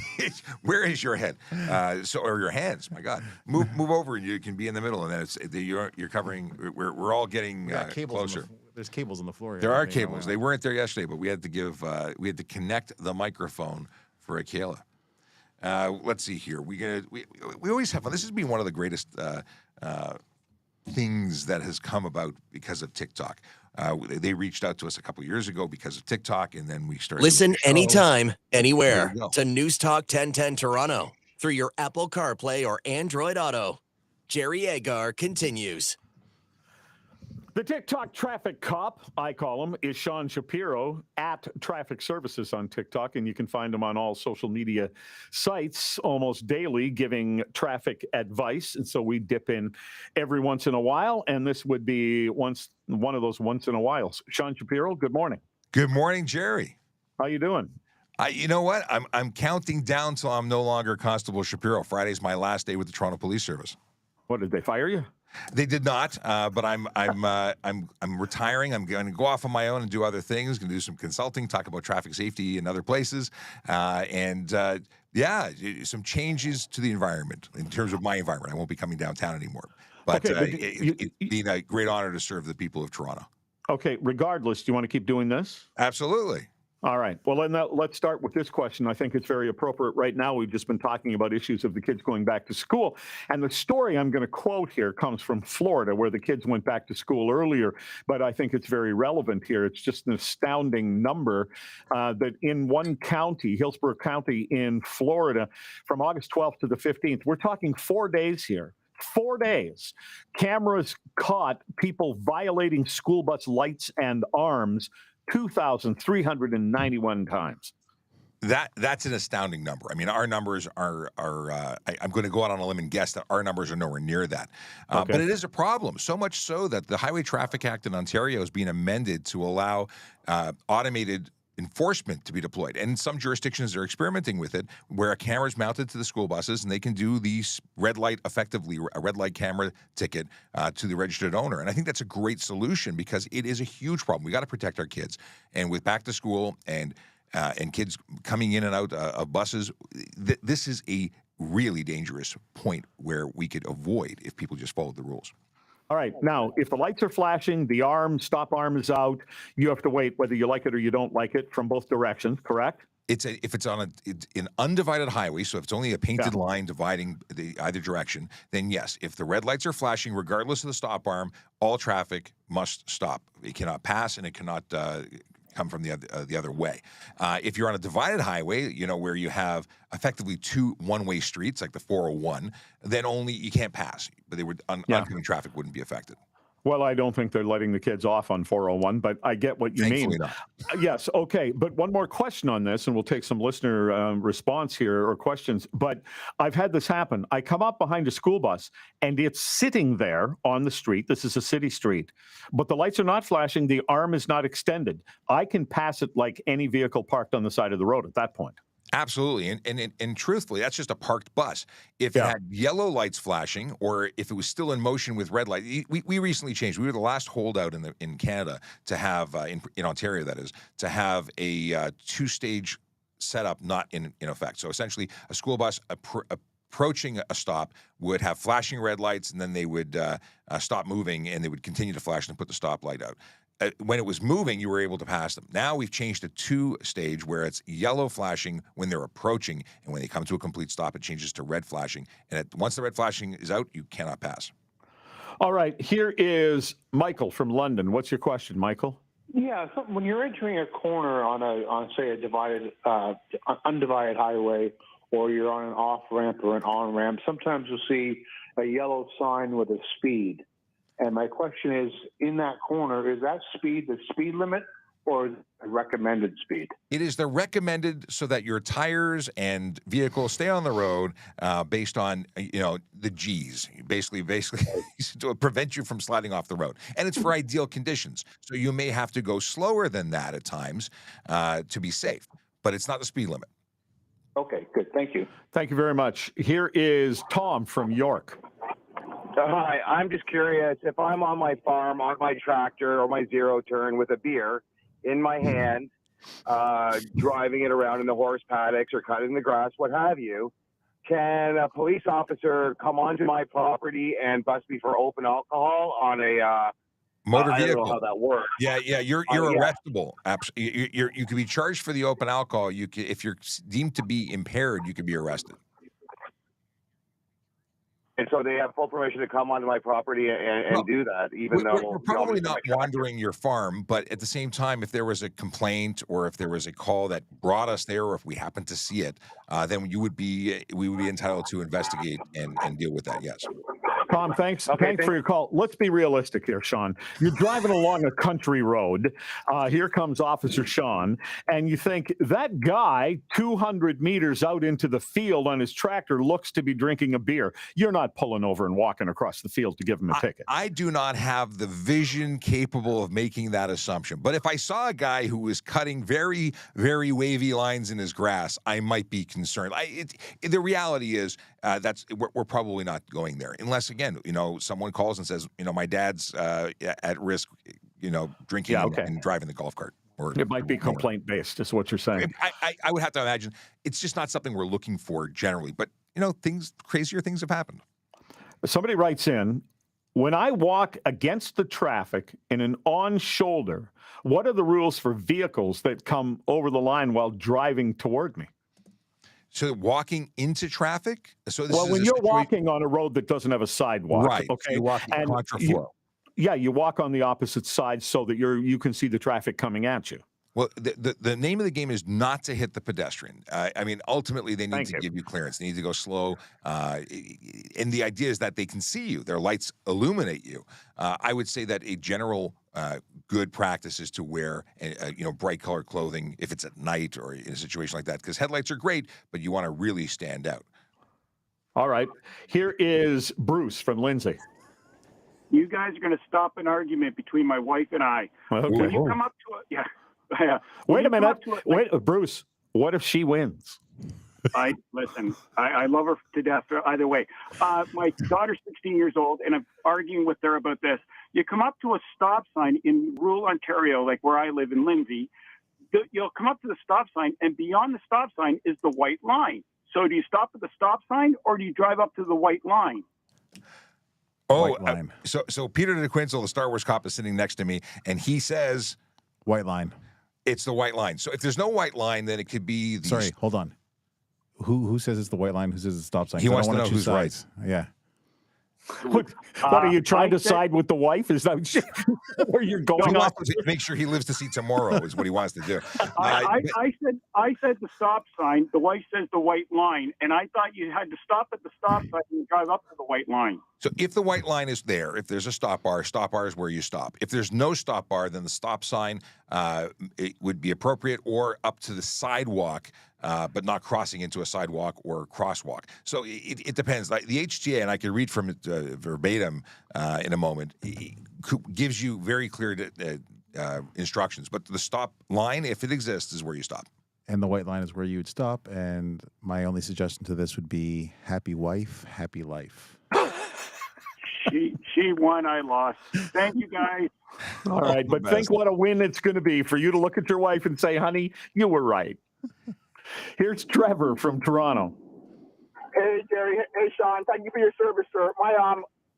Where is your head? Or your hands? My God. Move over, and you can be in the middle, and then you're covering. We're all getting closer. There's cables on the floor. There are cables. They weren't there yesterday, but we had to connect the microphone for ASKaTrafficCop. Let's see here. We always have fun. This has been one of the greatest things that has come about because of TikTok. They reached out to us a couple years ago because of TikTok, and then we started. Listen anytime, anywhere to News Talk 1010 Toronto through your Apple CarPlay or Android Auto. Jerry Agar continues. The TikTok traffic cop, I call him, is Sean Shapiro at Traffic Services on TikTok, and you can find him on all social media sites almost daily giving traffic advice. And so we dip in every once in a while, and this would be one of those once in a whiles. Sean Shapiro, good morning. Good morning, Jerry. How you doing? You know what? I'm counting down till I'm no longer Constable Shapiro. Friday's my last day with the Toronto Police Service. What, did they fire you? They did not, but I'm retiring. I'm going to go off on my own and do other things. Going to do some consulting, talk about traffic safety in other places, and some changes to the environment in terms of my environment. I won't be coming downtown anymore, but it's been a great honor to serve the people of Toronto. Okay, regardless, do you want to keep doing this? Absolutely. All right. Well, then let's start with this question. I think it's very appropriate right now. We've just been talking about issues of the kids going back to school. And the story I'm going to quote here comes from Florida, where the kids went back to school earlier. But I think it's very relevant here. It's just an astounding number that in one county, Hillsborough County in Florida, from August 12th to the 15th, we're talking 4 days here. 4 days. Cameras caught people violating school bus lights and arms 2,391 times. That's an astounding number. I mean, our numbers are I'm going to go out on a limb and guess that our numbers are nowhere near that. Okay. But it is a problem, so much so that the Highway Traffic Act in Ontario is being amended to allow automated enforcement to be deployed. And some jurisdictions are experimenting with it, where a camera is mounted to the school buses and they can do these effectively a red light camera ticket to the registered owner. And I think that's a great solution because it is a huge problem. We got to protect our kids. And with back to school and kids coming in and out of buses, this is a really dangerous point where we could avoid if people just followed the rules. All right. Now, if the lights are flashing, the stop arm is out, you have to wait whether you like it or you don't like it from both directions, correct? If it's on an undivided highway, so if it's only a painted line dividing either direction, then yes. If the red lights are flashing, regardless of the stop arm, all traffic must stop. It cannot pass and it cannot come from the other way. If you're on a divided highway, where you have effectively two one-way streets, like the 401, then only you can't pass. But oncoming traffic wouldn't be affected. Well, I don't think they're letting the kids off on 401, but I get what you Thankfully mean. not. Yes, okay. But one more question on this, and we'll take some listener response here or questions. But I've had this happen. I come up behind a school bus, and it's sitting there on the street. This is a city street, but the lights are not flashing. The arm is not extended. I can pass it like any vehicle parked on the side of the road at that point. Absolutely, and truthfully, that's just a parked bus. If it had yellow lights flashing, or if it was still in motion with red light, we recently changed. We were the last holdout in Canada to have in Ontario, that is, to have a two-stage setup not in effect. So essentially, a school bus approaching a stop would have flashing red lights, and then they would stop moving, and they would continue to flash and put the stoplight out. When it was moving, you were able to pass them. Now we've changed to two-stage where it's yellow flashing when they're approaching, and when they come to a complete stop, it changes to red flashing. And once the red flashing is out, you cannot pass. All right, here is Michael from London. What's your question, Michael? Yeah, so when you're entering a corner on say a undivided highway, or you're on an off ramp or an on ramp, sometimes you'll see a yellow sign with a speed. And my question is, in that corner, is that speed the speed limit or a recommended speed? It is the recommended, so that your tires and vehicles stay on the road based on the G's, basically to prevent you from sliding off the road. And it's for ideal conditions. So you may have to go slower than that at times to be safe, but it's not the speed limit. Okay, good. Thank you. Thank you very much. Here is Tom from York. Hi, I'm just curious, if I'm on my farm, on my tractor or my zero turn with a beer in my hand, driving it around in the horse paddocks or cutting the grass, what have you, can a police officer come onto my property and bust me for open alcohol on a motor vehicle? I don't know how that works. Yeah, you're arrestable. Absolutely, you can be charged for the open alcohol. If you're deemed to be impaired, you can be arrested. And so they have full permission to come onto my property and do that, even though we're probably not wandering your farm, but at the same time, if there was a complaint or if there was a call that brought us there, or if we happened to see it, then we would be entitled to investigate and deal with that. Yes. Tom, thanks for your call. Let's be realistic here, Sean. You're driving along a country road. Here comes Officer Sean, and you think that guy 200 meters out into the field on his tractor looks to be drinking a beer. You're not pulling over and walking across the field to give him a ticket. I do not have the vision capable of making that assumption. But if I saw a guy who was cutting very, very wavy lines in his grass, I might be concerned. The reality is we're probably not going there, unless, again, someone calls and says, my dad's at risk, drinking and driving the golf cart. Or it might be complaint-based, is what you're saying. I would have to imagine it's just not something we're looking for generally. But, crazier things have happened. Somebody writes in, when I walk against the traffic in an on-shoulder, what are the rules for vehicles that come over the line while driving toward me? So walking into traffic? When you're walking on a road that doesn't have a sidewalk, right? Okay, you're walking contraflow. You walk on the opposite side so that you can see the traffic coming at you. Well, the name of the game is not to hit the pedestrian. Ultimately, they need to give you clearance. They need to go slow. And the idea is that they can see you. Their lights illuminate you. I would say that a general good practice is to wear bright colored clothing if it's at night or in a situation like that, because headlights are great, but you want to really stand out. All right. Here is Bruce from Lindsay. You guys are going to stop an argument between my wife and I. Okay. When you come up to yeah. Wait a minute. Bruce, what if she wins? I love her to death either way. My daughter's 16 years old, and I'm arguing with her about this. You come up to a stop sign in rural Ontario, like where I live in Lindsay. You'll come up to the stop sign, and beyond the stop sign is the white line. So do you stop at the stop sign, or do you drive up to the white line? Oh, so Peter DeQuinzel, the Star Wars cop, is sitting next to me, and he says, "White line." It's the white line. So if there's no white line, then it could be the... Sorry, hold on. Who says it's the white line? Who says it's the stop sign? He wants to know who's right. Yeah. What are you trying to side with the wife? Is that where you're going? He wants to make sure he lives to see tomorrow is what he wants to do. I said the stop sign. The wife says the white line, and I thought you had to stop at the stop sign and drive up to the white line. So if the white line is there, if there's a stop bar is where you stop. If there's no stop bar, then the stop sign it would be appropriate, or up to the sidewalk, but not crossing into a sidewalk or crosswalk. So it depends. Like the HTA, and I can read from it verbatim in a moment, gives you very clear instructions. But the stop line, if it exists, is where you stop. And the white line is where you would stop. And my only suggestion to this would be happy wife, happy life. She won, I lost. Thank you, guys. All right, but think what a win it's going to be for you to look at your wife and say, honey, you were right. Here's Trevor from Toronto. Hey, Jerry. Hey, Sean. Thank you for your service, sir.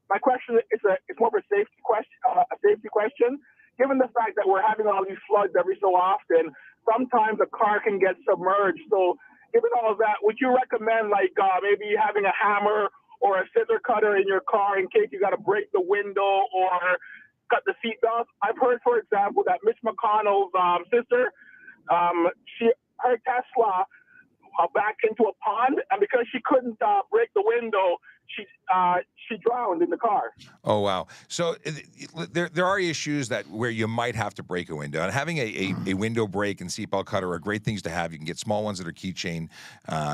My question is it's more of a safety question. Given the fact that we're having all these floods every so often, sometimes a car can get submerged. So, given all of that, would you recommend maybe having a hammer or a scissor cutter in your car in case you got to break the window or cut the seatbelt? I've heard, for example, that Mitch McConnell's sister, her Tesla backed into a pond, and because she couldn't break the window, she drowned in the car. Oh, wow. So there are issues where you might have to break a window. And having a window break and seatbelt cutter are great things to have. You can get small ones that are keychain.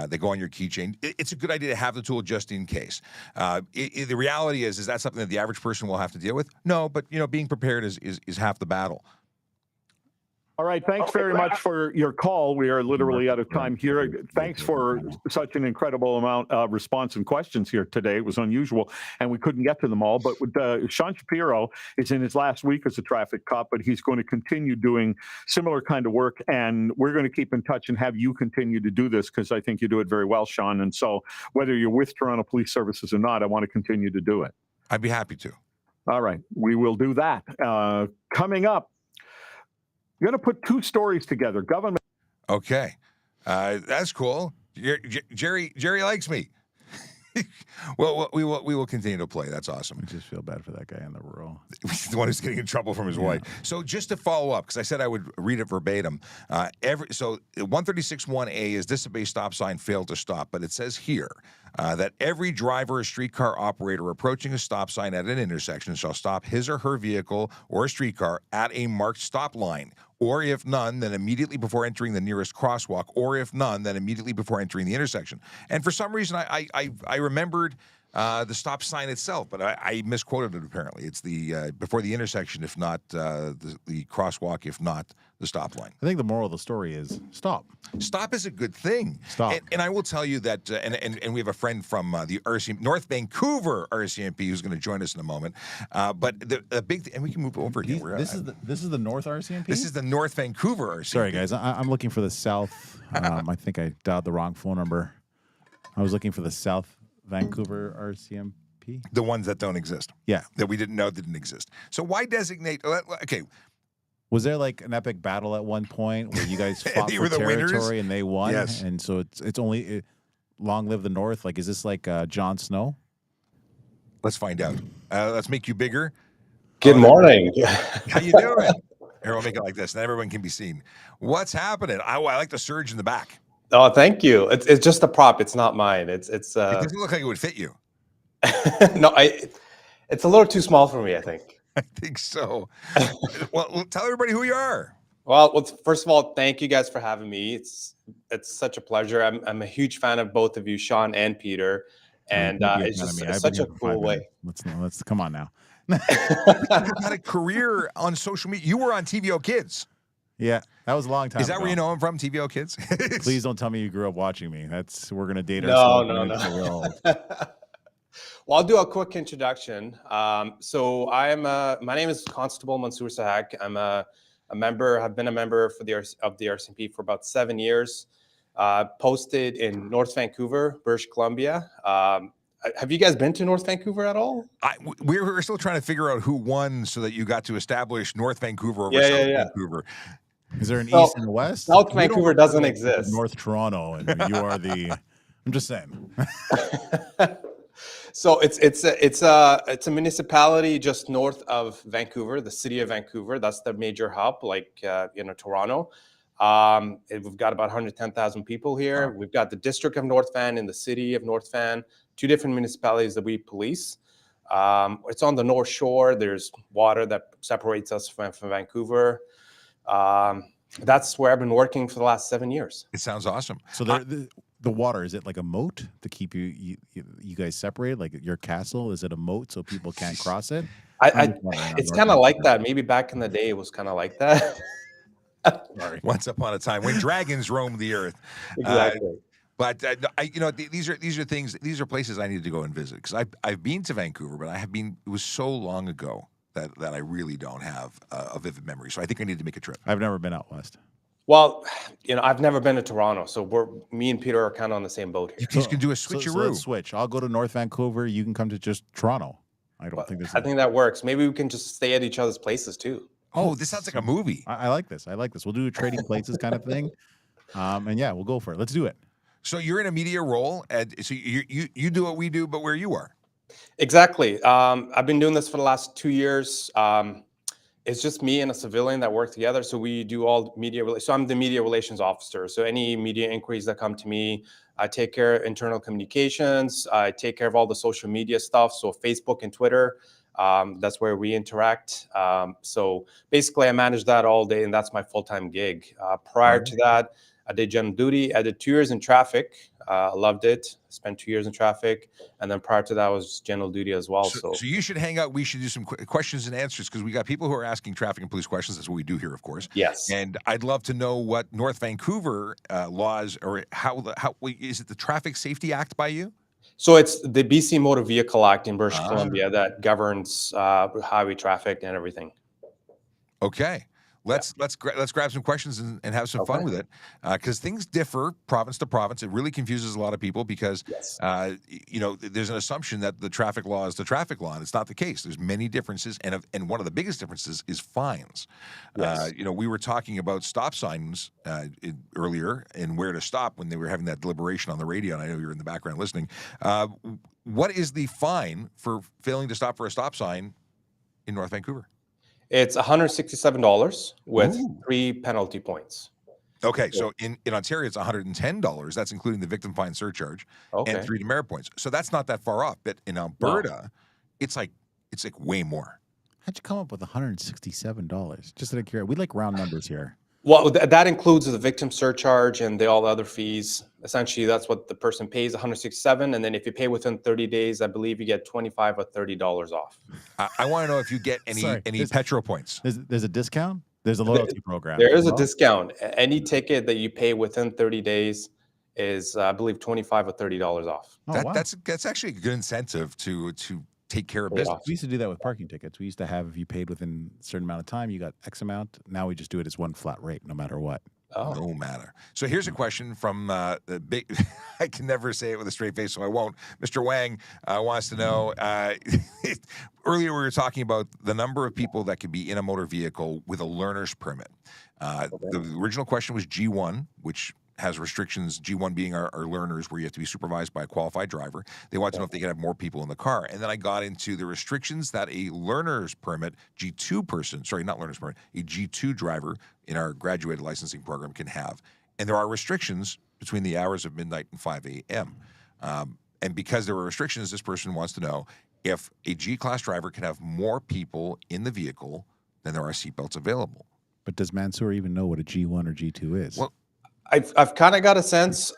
They go on your keychain. It's a good idea to have the tool just in case. The reality is that something that the average person will have to deal with? No, but being prepared is half the battle. All right, thanks very much for your call. We are literally out of time here. Thanks for such an incredible amount of response and questions here today. It was unusual, and we couldn't get to them all. But Sean Shapiro is in his last week as a traffic cop, but he's going to continue doing similar kind of work, and we're going to keep in touch and have you continue to do this because I think you do it very well, Sean. And so whether you're with Toronto Police Services or not, I want to continue to do it. I'd be happy to. All right, we will do that. Coming up, you're going to put two stories together. Government. Okay. That's cool. Jerry likes me. Well, we will continue to play. That's awesome. I just feel bad for that guy in the rural. The one who's getting in trouble from his wife. So just to follow up, because I said I would read it verbatim. So 136.1a is disobey stop sign, failed to stop. But it says here that every driver or streetcar operator approaching a stop sign at an intersection shall stop his or her vehicle or a streetcar at a marked stop line. Or if none, then immediately before entering the nearest crosswalk. Or if none, then immediately before entering the intersection. And for some reason, I remembered the stop sign itself, but I misquoted it apparently. It's the before the intersection, if not the crosswalk, if not the stop line. I think the moral of the story is stop. Stop is a good thing. Stop. And I will tell you that, and we have a friend from the North Vancouver RCMP who's going to join us in a moment. But the big thing, and we can move over again. This is the North RCMP? This is the North Vancouver RCMP. Sorry, guys. I'm looking for the South. I think I dialed the wrong phone number. I was looking for the South Vancouver RCMP. The ones that don't exist. Yeah. That we didn't know didn't exist. So why designate? Okay. Was there like an epic battle at one point where you guys fought for territory and they won? Yes. And so it's only long live the North. Like, is this like Jon Snow? Let's find out. Let's make you bigger. Good morning. How you doing? Here, we'll make it like this, and everyone can be seen. What's happening? I like the surge in the back. Oh, thank you. It's just a prop. It's not mine. It doesn't look like it would fit you. No, it's a little too small for me, I think. I think so. Well, tell everybody who you are. Well, first of all, thank you guys for having me. It's such a pleasure. I'm a huge fan of both of you, Sean and Peter, and it's such a cool way. Let's come on now. You've had a career on social media. You were on TVO Kids. Yeah, that was a long time Is that ago. where you know him from, TVO Kids? Please don't tell me you grew up watching me. We're gonna date ourselves. No. Well, I'll do a quick introduction. So my name is Constable Mansour Sahak. I'm a member. I've been a member of the RCMP for about 7 years. Posted in North Vancouver, British Columbia. Have you guys been to North Vancouver at all? We're still trying to figure out who won so that you got to establish North Vancouver over South Vancouver. Is there an East and West? South Vancouver doesn't exist. North Toronto, and you are the. I'm just saying. So it's a municipality just north of Vancouver, the city of Vancouver. That's the major hub, like Toronto. We've got about 110,000 people here. We've got the district of North Van and the city of North Van, two different municipalities that we police. It's on the North Shore. There's water that separates us from Vancouver. That's where I've been working for the last 7 years. It sounds awesome. So the water, is it like a moat to keep you guys separated? Like your castle, is it a moat so people can't cross it? It's kind of like that. Maybe back in the day, it was kind of like that. Sorry. Once upon a time when dragons roamed the earth. Exactly. But these are things. These are places I need to go and visit because I've been to Vancouver, but it was so long ago that I really don't have a vivid memory. So I think I need to make a trip. I've never been out west. Well, I've never been to Toronto, so me and Peter are kind of on the same boat here. You guys can do a So switcheroo. let's switch. I'll go to North Vancouver. You can come to just Toronto. I think that works. Maybe we can just stay at each other's places too. Oh, this sounds like a movie. I like this. We'll do a trading places kind of thing. And yeah, we'll go for it. Let's do it. So you're in a media role, and so you do what we do, but where you are. Exactly. I've been doing this for the last 2 years. It's just me and a civilian that work together. So we do all media. So I'm the media relations officer. So any media inquiries that come to me, I take care of internal communications. I take care of all the social media stuff. So Facebook and Twitter, that's where we interact. So basically I manage that all day, and that's my full-time gig. Prior to that, I did general duty. I did 2 years in traffic. Loved it. Spent 2 years in traffic. And then prior to that, I was general duty as well. So you should hang out. We should do some questions and answers because we got people who are asking traffic and police questions. That's what we do here, of course. Yes. And I'd love to know what North Vancouver laws or how is it the Traffic Safety Act by you? So it's the BC Motor Vehicle Act in British Columbia that governs highway traffic and everything. Okay. Let's grab some questions and have some fun with it because things differ province to province. It really confuses a lot of people because there's an assumption that the traffic law is the traffic law, and it's not the case. There's many differences, and one of the biggest differences is fines. Yes. We were talking about stop signs earlier and where to stop when they were having that deliberation on the radio, and I know you were in the background listening. What is the fine for failing to stop for a stop sign in North Vancouver? It's $167 with 3 penalty points. Okay, so in Ontario, it's $110. That's including the victim fine surcharge and 3 demerit points. So that's not that far off. But in Alberta, it's like way more. How'd you come up with $167? Just out of curiosity, we like round numbers here. Well, that includes the victim surcharge and all the other fees. Essentially, that's what the person pays, $167, and then if you pay within 30 days, I believe you get $25 or $30 off. I want to know if you get any petrol points. There's a discount. There's a loyalty program. There is a discount. Any ticket that you pay within 30 days is, I believe, $25 or $30 off. That's actually a good incentive to take care of business. We used to do that with parking tickets. We used to have, if you paid within a certain amount of time, you got X amount. Now we just do it as one flat rate, no matter what. No matter. So here's a question from the big. I can never say it with a straight face, so I won't. Mr. Wang wants to know. Earlier, we were talking about the number of people that could be in a motor vehicle with a learner's permit. The original question was G1, which has restrictions, G1 being our learners, where you have to be supervised by a qualified driver. They want to know if they can have more people in the car. And then I got into the restrictions that a learner's permit, G2 person, sorry, not learner's permit, a G2 driver in our graduated licensing program can have. And there are restrictions between the hours of midnight and 5 a.m. And because there were restrictions, this person wants to know if a G-class driver can have more people in the vehicle than there are seatbelts available. But does Mansour even know what a G1 or G2 is? Well, I've kind of got a sense.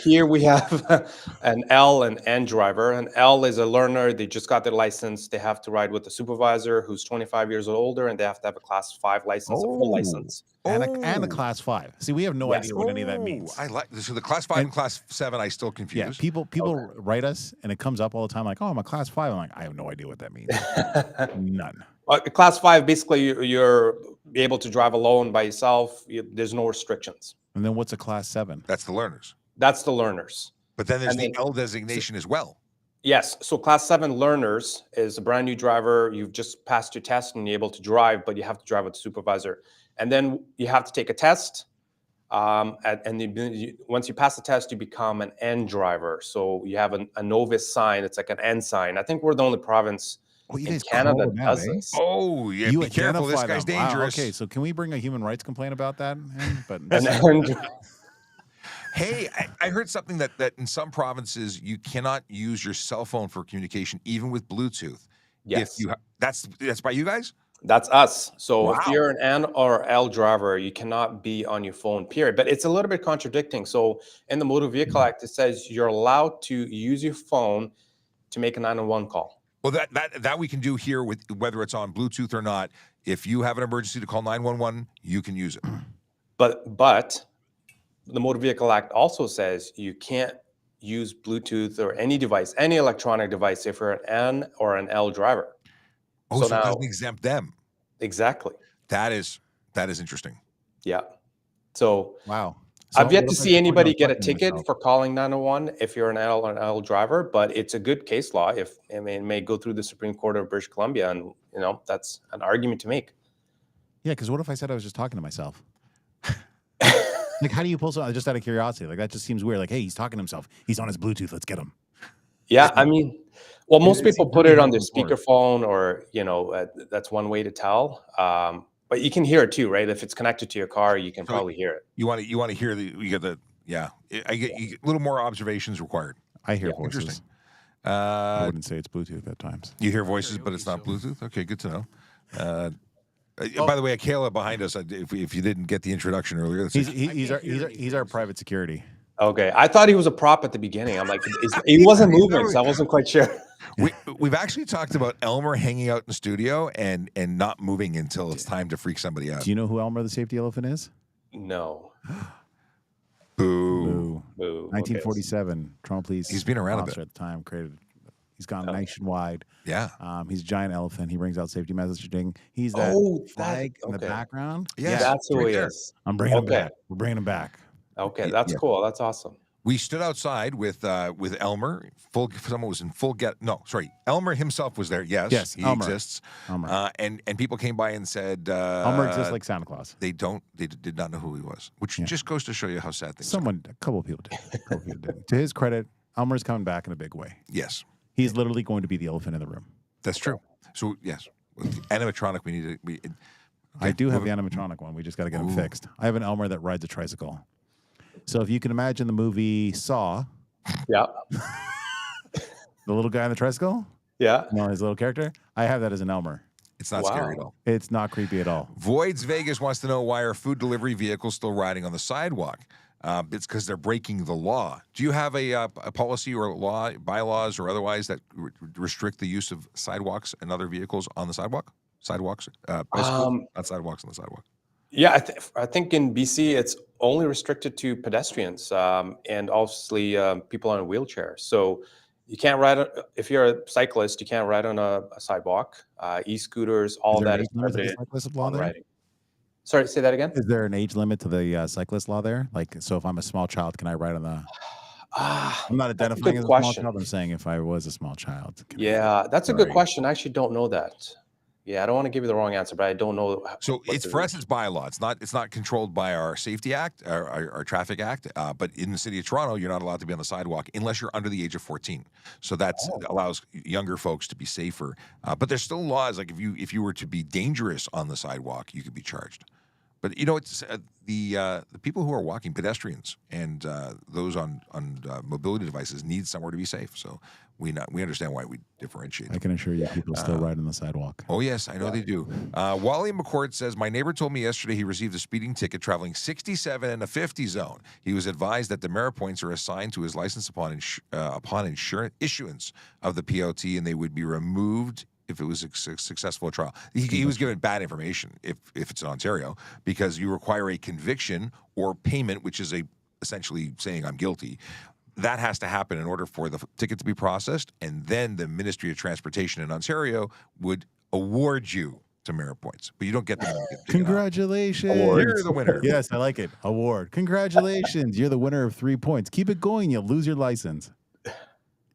Here we have an L and N driver. An L is a learner. They just got their license. They have to ride with a supervisor who's 25 years or older, and they have to have a Class 5 license, a full license. And a Class 5. See, we have no idea what any of that means. I like so the Class 5 and Class 7. I still confuse. Yeah, people write us, and it comes up all the time. Like, oh, I'm a Class 5. I'm like, I have no idea what that means. None. Class 5, basically, you're able to drive alone by yourself. There's no restrictions. And then what's a Class 7? That's the learners. That's the learners. But then there's the L designation as well. Yes. So Class 7 learners is a brand new driver. You've just passed your test and you're able to drive, but you have to drive with a supervisor. And then you have to take a test. Once you pass the test, you become an N driver. So you have a novice sign. It's like an N sign. I think we're the only province in Canada that does this. Oh, yeah. Be careful. This guy's dangerous. Okay, so can we bring a human rights complaint about that? But hey, I heard something that in some provinces you cannot use your cell phone for communication, even with Bluetooth. Yes. That's by you guys? That's us. So Wow. if you're an N or L driver, you cannot be on your phone, period. But it's a little bit contradicting. So in the Motor Vehicle Act, it says you're allowed to use your phone to make a 911 call. Well, that we can do here with whether it's on Bluetooth or not. If you have an emergency to call 911, you can use it. But the Motor Vehicle Act also says you can't use Bluetooth or any device, any electronic device, if you're an N or an L driver. Oh, so it doesn't exempt them. Exactly. That is interesting. Yeah. So wow. I've yet to see anybody get a ticket for calling 911 if you're an L or an L driver, but it's a good case law. It may go through the Supreme Court of British Columbia, and that's an argument to make. Yeah, because what if I said I was just talking to myself? Like, how do you pull something just out of curiosity? Like, that just seems weird. Like, hey, he's talking to himself. He's on his Bluetooth. Let's get him. Yeah, I mean, well, most people put it on their speakerphone, or that's one way to tell. But you can hear it too, right? If it's connected to your car, you can probably hear it. You want to hear I get a little more observations required. I hear voices. Interesting. I wouldn't say it's Bluetooth at times. You hear voices, but it's not Bluetooth. Okay, good to know. By the way, Kayla behind us. If you didn't get the introduction earlier, he's our private security. Okay, I thought he was a prop at the beginning. I'm like, he wasn't moving, so I wasn't quite sure. We've actually talked about Elmer hanging out in the studio and not moving until it's time to freak somebody out. Do you know who Elmer the safety elephant is? No. Boo. 1947. Toronto Police. He's been around a officer bit. at the time. He's gone nationwide. Yeah. He's a giant elephant. He brings out safety messaging. He's that flag in the background. Yeah, that's who he is. I'm bringing him back. We're bringing him back. Okay, that's cool. That's awesome. We stood outside with Elmer. Someone was in full get. No, sorry. Elmer himself was there. Yes, he Elmer. exists. Elmer. And people came by and said Elmer exists like Santa Claus. They did not know who he was, which just goes to show you how sad things are. A couple of people did. To his credit, Elmer's coming back in a big way. Yes. He's literally going to be the elephant in the room. That's true. So yes, animatronic. We need to. Okay, I do have the animatronic one. We just got to get him fixed. I have an Elmer that rides a tricycle. So if you can imagine the movie Saw. Yeah. The little guy on the tricycle. Yeah. His little character. I have that as an Elmer. It's not scary at all. It's not creepy at all. Voids Vegas wants to know why are food delivery vehicles still riding on the sidewalk? It's because they're breaking the law. Do you have a policy or law, bylaws or otherwise that restrict the use of sidewalks and other vehicles on the sidewalk? Sidewalks, bicycles, not sidewalks on the sidewalk. Yeah, I think in BC it's only restricted to pedestrians and obviously people on wheelchairs. So you can't ride if you're a cyclist. You can't ride on a sidewalk. E-scooters, all that is prohibited on riding. Sorry, say that again. Is there an age limit to the cyclist law there? Like, so if I'm a small child, can I ride on the? I'm not identifying as a small child. I'm saying if I was a small child. Yeah, that's a good question. I actually don't know that. Yeah, I don't want to give you the wrong answer, but I don't know. So it's for us, it's by law. It's not controlled by our Safety Act, our Traffic Act. But in the city of Toronto, you're not allowed to be on the sidewalk unless you're under the age of 14. So that allows younger folks to be safer. But there's still laws like if you were to be dangerous on the sidewalk, you could be charged. But it's the people who are walking, pedestrians, and those on mobility devices need somewhere to be safe. So we understand why we differentiate them. I can assure you, people still ride on the sidewalk. Oh yes, I know they do. Wally McCourt says, my neighbor told me yesterday he received a speeding ticket traveling 67 in a 50 zone. He was advised that demerit points are assigned to his license upon issuance of the POT, and they would be removed if it was a successful trial. He was given bad information if it's in Ontario, because you require a conviction or payment, which is essentially saying I'm guilty. That has to happen in order for the ticket to be processed, and then the Ministry of Transportation in Ontario would award you demerit points, but you don't get them. Congratulations. You're the winner. Yes, I like it. Award. Congratulations. You're the winner of 3 points. Keep it going. You'll lose your license.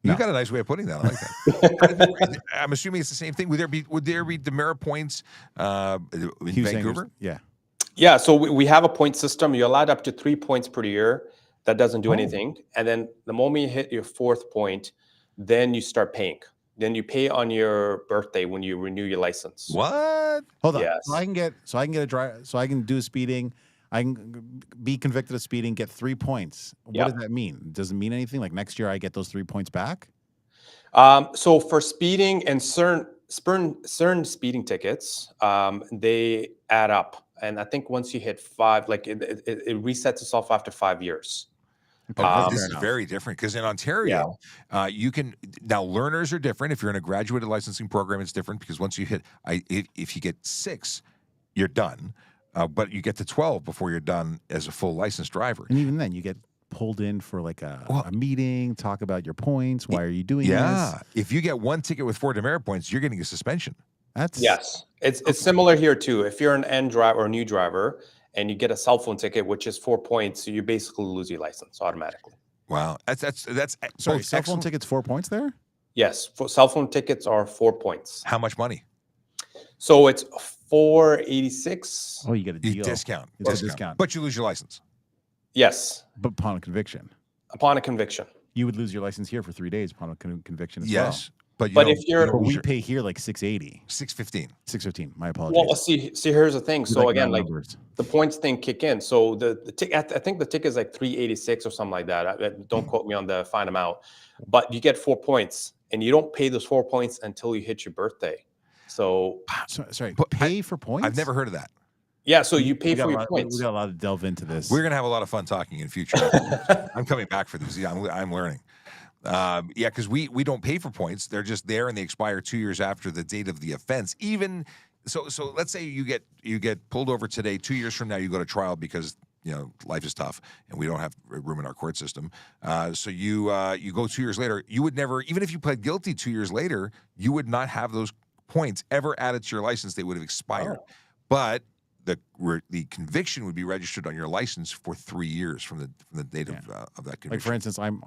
You got a nice way of putting that. I like that. I'm assuming it's the same thing. Would there be demerit points in Vancouver? Yeah. So we have a point system. You're allowed up to 3 points per year. That doesn't do anything. And then the moment you hit your 4th point, then you start paying. Then you pay on your birthday when you renew your license. What? Hold on. Yes. So I can get a drive. So I can do speeding. I can be convicted of speeding, get 3 points. What does that mean? Does it mean anything? Like next year I get those 3 points back? So for speeding in certain certain speeding tickets, they add up, and I think once you hit 5, like it resets itself after 5 years. This is very different because in Ontario, you can now learners are different. If you're in a graduated licensing program, it's different because once you hit, if you get 6, you're done. But you get to 12 before you're done as a full licensed driver. And even then, you get pulled in for like a meeting, talk about your points. Why are you doing this? If you get 1 ticket with 4 demerit points, you're getting a suspension. Yes. It's similar here too. If you're an end driver or a new driver and you get a cell phone ticket, which is 4 points, so you basically lose your license automatically. Wow. That's Sorry, cell phone tickets 4 points there? Yes. Cell phone tickets are 4 points. How much money? So it's $486. Oh, you get a deal. Discount. It's a discount. But you lose your license. Yes. But upon a conviction. Upon a conviction. You would lose your license here for 3 days upon a conviction as Yes. well. But if you're, we pay here like $680. $615. $615. My apologies. Well, see, here's the thing. So again, like the points thing kick in. So the ticket, I think the ticket is like $386 or something like that. Don't quote me on the fine amount, but you get 4 points, and you don't pay those 4 points until you hit your birthday. So sorry, pay for points? I've never heard of that. Yeah, so you pay for your points. We got a lot to delve into this. We're gonna have a lot of fun talking in future. I'm coming back for this. Yeah, I'm learning. Because we don't pay for points. They're just there and they expire 2 years after the date of the offense. Even so let's say you get pulled over today. 2 years from now, you go to trial because life is tough and we don't have room in our court system. So you go 2 years later. You would never, even if you pled guilty 2 years later, you would not have those points ever added to your license. They would have expired. But the conviction would be registered on your license for 3 years from the date of that conviction. Like for instance, I'm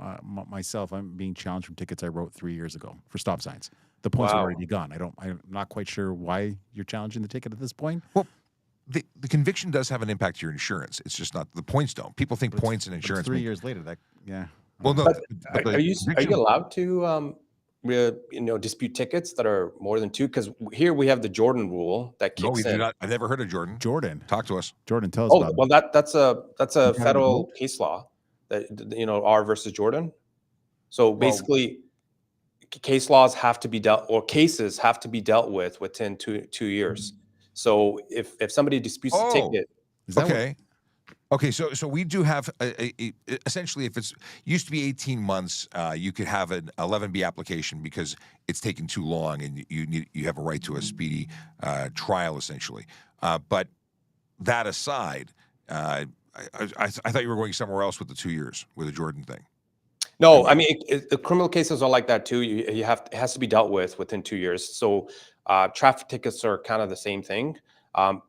being challenged from tickets I wrote 3 years ago for stop signs. The points are already gone. I'm not quite sure why you're challenging the ticket at this point. Well, the conviction does have an impact to your insurance. It's just not the points don't. People think points and insurance. 3 years later, Well, no. But are you allowed to dispute tickets that are more than 2? Because here we have the Jordan rule that kicks in. Do not. I've never heard of Jordan. Talk to us. Jordan, tell us about it. Well, that's a federal case law that R versus Jordan. So basically, case laws have to be cases have to be dealt with within two years. So if somebody disputes the ticket, Okay, so we do have essentially, if it's used to be 18 months, you could have an 11B application because it's taken too long, and you have a right to a speedy trial, essentially. But that aside, I thought you were going somewhere else with the 2 years with the Jordan thing. No, I mean the criminal cases are like that too. It has to be dealt with within 2 years. So traffic tickets are kind of the same thing.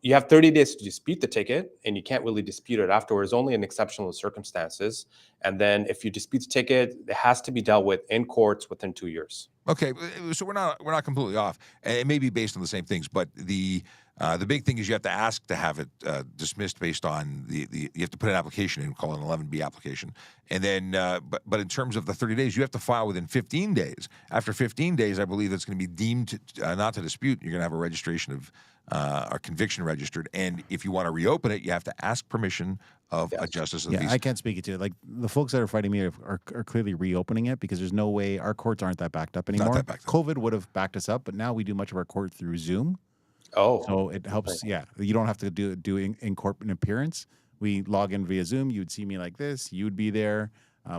You have 30 days to dispute the ticket, and you can't really dispute it afterwards, only in exceptional circumstances. And then if you dispute the ticket, it has to be dealt with in courts within 2 years. Okay, so we're not completely off. It may be based on the same things, but the big thing is you have to ask to have it dismissed based on you have to put an application in, call it an 11B application, and then but in terms of the 30 days, you have to file within 15 days. After 15 days, I believe it's going to be deemed not to dispute. You're going to have a registration of a conviction registered, and if you want to reopen it, you have to ask permission of a justice of the peace. I can't speak it to it. Like the folks that are fighting me are clearly reopening it because there's no way our courts aren't that backed up anymore. COVID would have backed us up, but now we do much of our court through Zoom. So it helps. Yeah, you don't have to do in court an appearance. We log in via Zoom. You would see me like this. You would be there.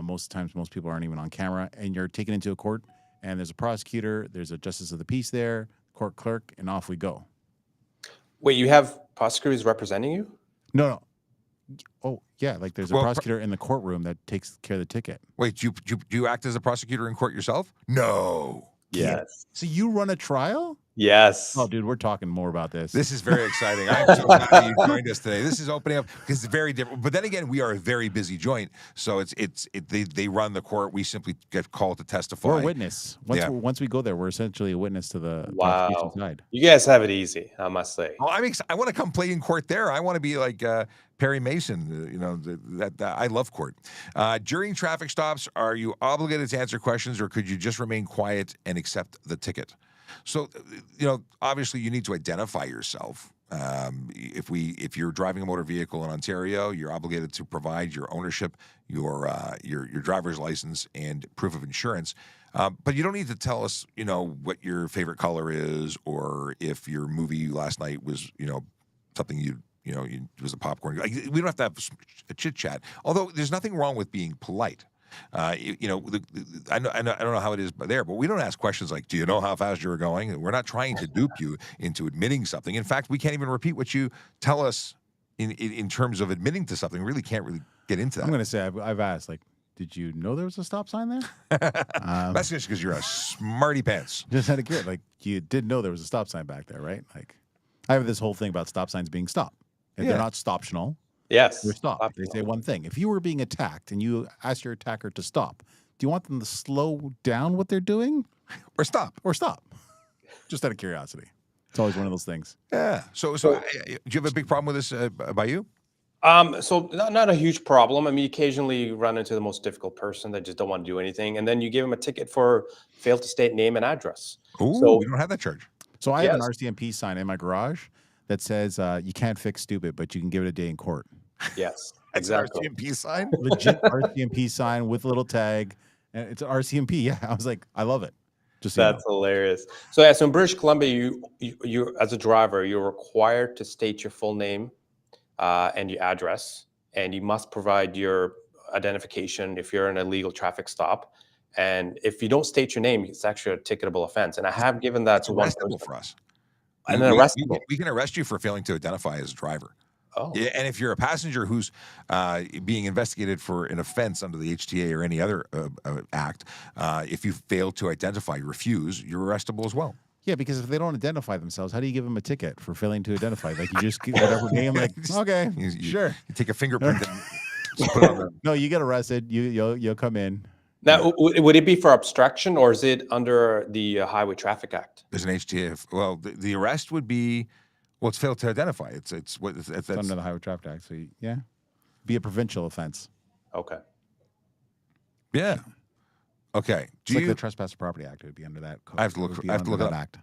Most times, most people aren't even on camera, and you're taken into a court. And there's a prosecutor. There's a justice of the peace there, court clerk, and off we go. Wait, you have prosecutors representing you? No. Oh, yeah. Like there's a prosecutor in the courtroom that takes care of the ticket. Wait, do you act as a prosecutor in court yourself? No. Yes. So you run a trial? Yes. Oh, dude, we're talking more about this. This is very exciting. I'm so happy you joined us today. This is opening up because it's very different. But then again, we are a very busy joint, so they run the court. We simply get called to testify. We're a witness. Once we go there, we're essentially a witness to the prosecution side. You guys have it easy, I must say. Oh, I want to come play in court there. I want to be like Perry Mason. I love court. During traffic stops, are you obligated to answer questions, or could you just remain quiet and accept the ticket? So, obviously you need to identify yourself. If you're driving a motor vehicle in Ontario, you're obligated to provide your ownership, your driver's license, and proof of insurance. But you don't need to tell us, what your favorite color is, or if your movie last night was, something it was a popcorn. We don't have to have a chit chat. Although there's nothing wrong with being polite. I don't know how it is there, but we don't ask questions like, "Do you know how fast you were going?" We're not trying to dupe you into admitting something. In fact, we can't even repeat what you tell us in terms of admitting to something. We really can't really get into that. I'm going to say I've asked, like, did you know there was a stop sign there? That's just because you're a smarty pants. Just had to get like you did know there was a stop sign back there, right? Like, I have this whole thing about stop signs being stop. If they're not stoptional. Yes. They're stop. They say one thing. If you were being attacked and you ask your attacker to stop, do you want them to slow down what they're doing? Or stop? Or stop. Just out of curiosity. It's always one of those things. Yeah. So do you have a big problem with this by you? So not a huge problem. I mean, occasionally you run into the most difficult person that just don't want to do anything, and then you give them a ticket for fail to state name and address. Oh, so, we don't have that charge. So I have an RCMP sign in my garage that says you can't fix stupid, but you can give it a day in court. Yes, exactly. RCMP sign? Legit RCMP sign with a little tag. And it's an RCMP. Yeah, I was like, I love it. That's hilarious. So so in British Columbia, you as a driver, you're required to state your full name and your address, and you must provide your identification if you're in a legal traffic stop. And if you don't state your name, it's actually a ticketable offense. And I have given that to one person. For us. And then arrestable. We can arrest you for failing to identify as a driver. Oh. Yeah, and if you're a passenger who's being investigated for an offense under the HTA or any other act, if you fail to identify, refuse, you're arrestable as well. Yeah, because if they don't identify themselves, how do you give them a ticket for failing to identify? Like you just give whatever name, like okay, sure. You take a fingerprint and just put it on there. No, you get arrested. You'll come in. Now, would it be for obstruction or is it under the Highway Traffic Act? There's an HTA. Well, the arrest would be, well, it's failed to identify. It's under the Highway Traffic Act. So be a provincial offense. Okay. Yeah. Okay. It's like the Trespass Property Act. It would be under that code. I have to look. I have to look it up. Act.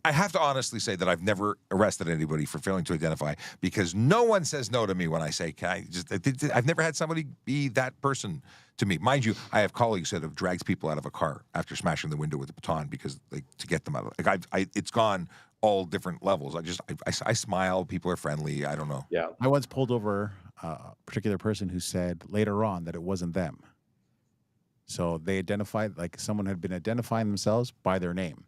I have to honestly say that I've never arrested anybody for failing to identify because no one says no to me when I say, "Can I just?" I've never had somebody be that person to me. Mind you, I have colleagues that have dragged people out of a car after smashing the window with a baton because to get them out. It's gone all different levels. I smile. People are friendly. I don't know. Yeah. I once pulled over a particular person who said later on that it wasn't them. So they identified, like someone had been identifying themselves by their name.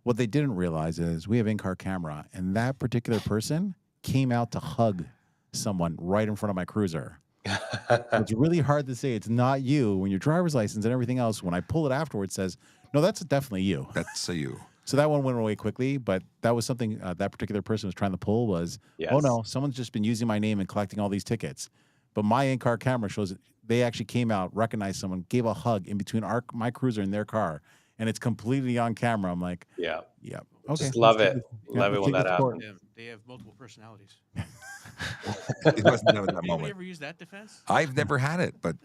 What they didn't realize is we have in-car camera, and that particular person came out to hug someone right in front of my cruiser. It's really hard to say it's not you when your driver's license and everything else, when I pull it afterwards, says, no, that's definitely you. That's a you. So that one went away quickly, but that was something that particular person was trying to pull was, oh, no, someone's just been using my name and collecting all these tickets. But my in-car camera shows that they actually came out, recognized someone, gave a hug in between my cruiser and their car, and it's completely on camera. I'm like, yeah, okay. Just love it. Love it when that happens. They have multiple personalities. It wasn't at that moment. Anybody ever use that defense? I've never had it, but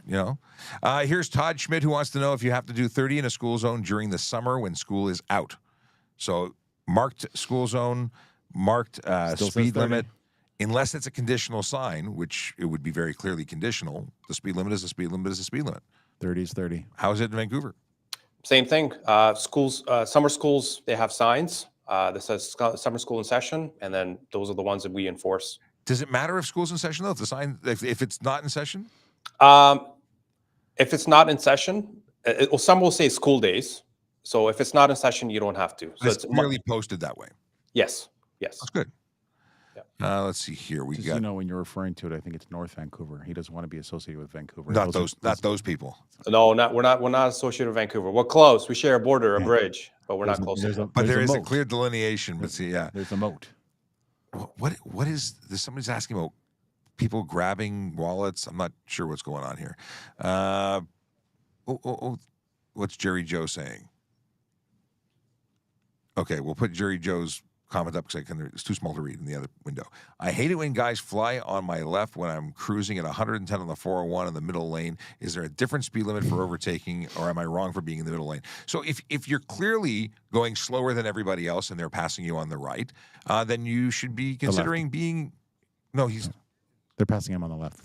here's Todd Schmidt who wants to know if you have to do 30 in a school zone during the summer when school is out. So marked school zone, marked speed limit. Unless it's a conditional sign, which it would be very clearly conditional, the speed limit is the speed limit is the speed limit. 30 is 30. How is it in Vancouver? Same thing. Schools, summer schools, they have signs that says summer school in session, and then those are the ones that we enforce. Does it matter if school's in session though? If the sign, if it's not in session? If it's not in session, some will say school days. So if it's not in session, you don't have to. So it's clearly posted that way. Yes. Yes. That's good. Let's see here. We got. When you're referring to it, I think it's North Vancouver. He doesn't want to be associated with Vancouver. Not those people. No, we're not associated with Vancouver. We're close. We share a border, a bridge, but we're not close. But there is a clear delineation. But see, there's a moat. What is this? Somebody's asking about people grabbing wallets. I'm not sure what's going on here. What's Jerry Joe saying? Okay, we'll put Jerry Joe's comment up because it's too small to read in the other window. I hate it when guys fly on my left when I'm cruising at 110 on the 401 in the middle lane. Is there a different speed limit for overtaking, or am I wrong for being in the middle lane? So if you're clearly going slower than everybody else and they're passing you on the right, then you should be considering being. No, they're passing him on the left.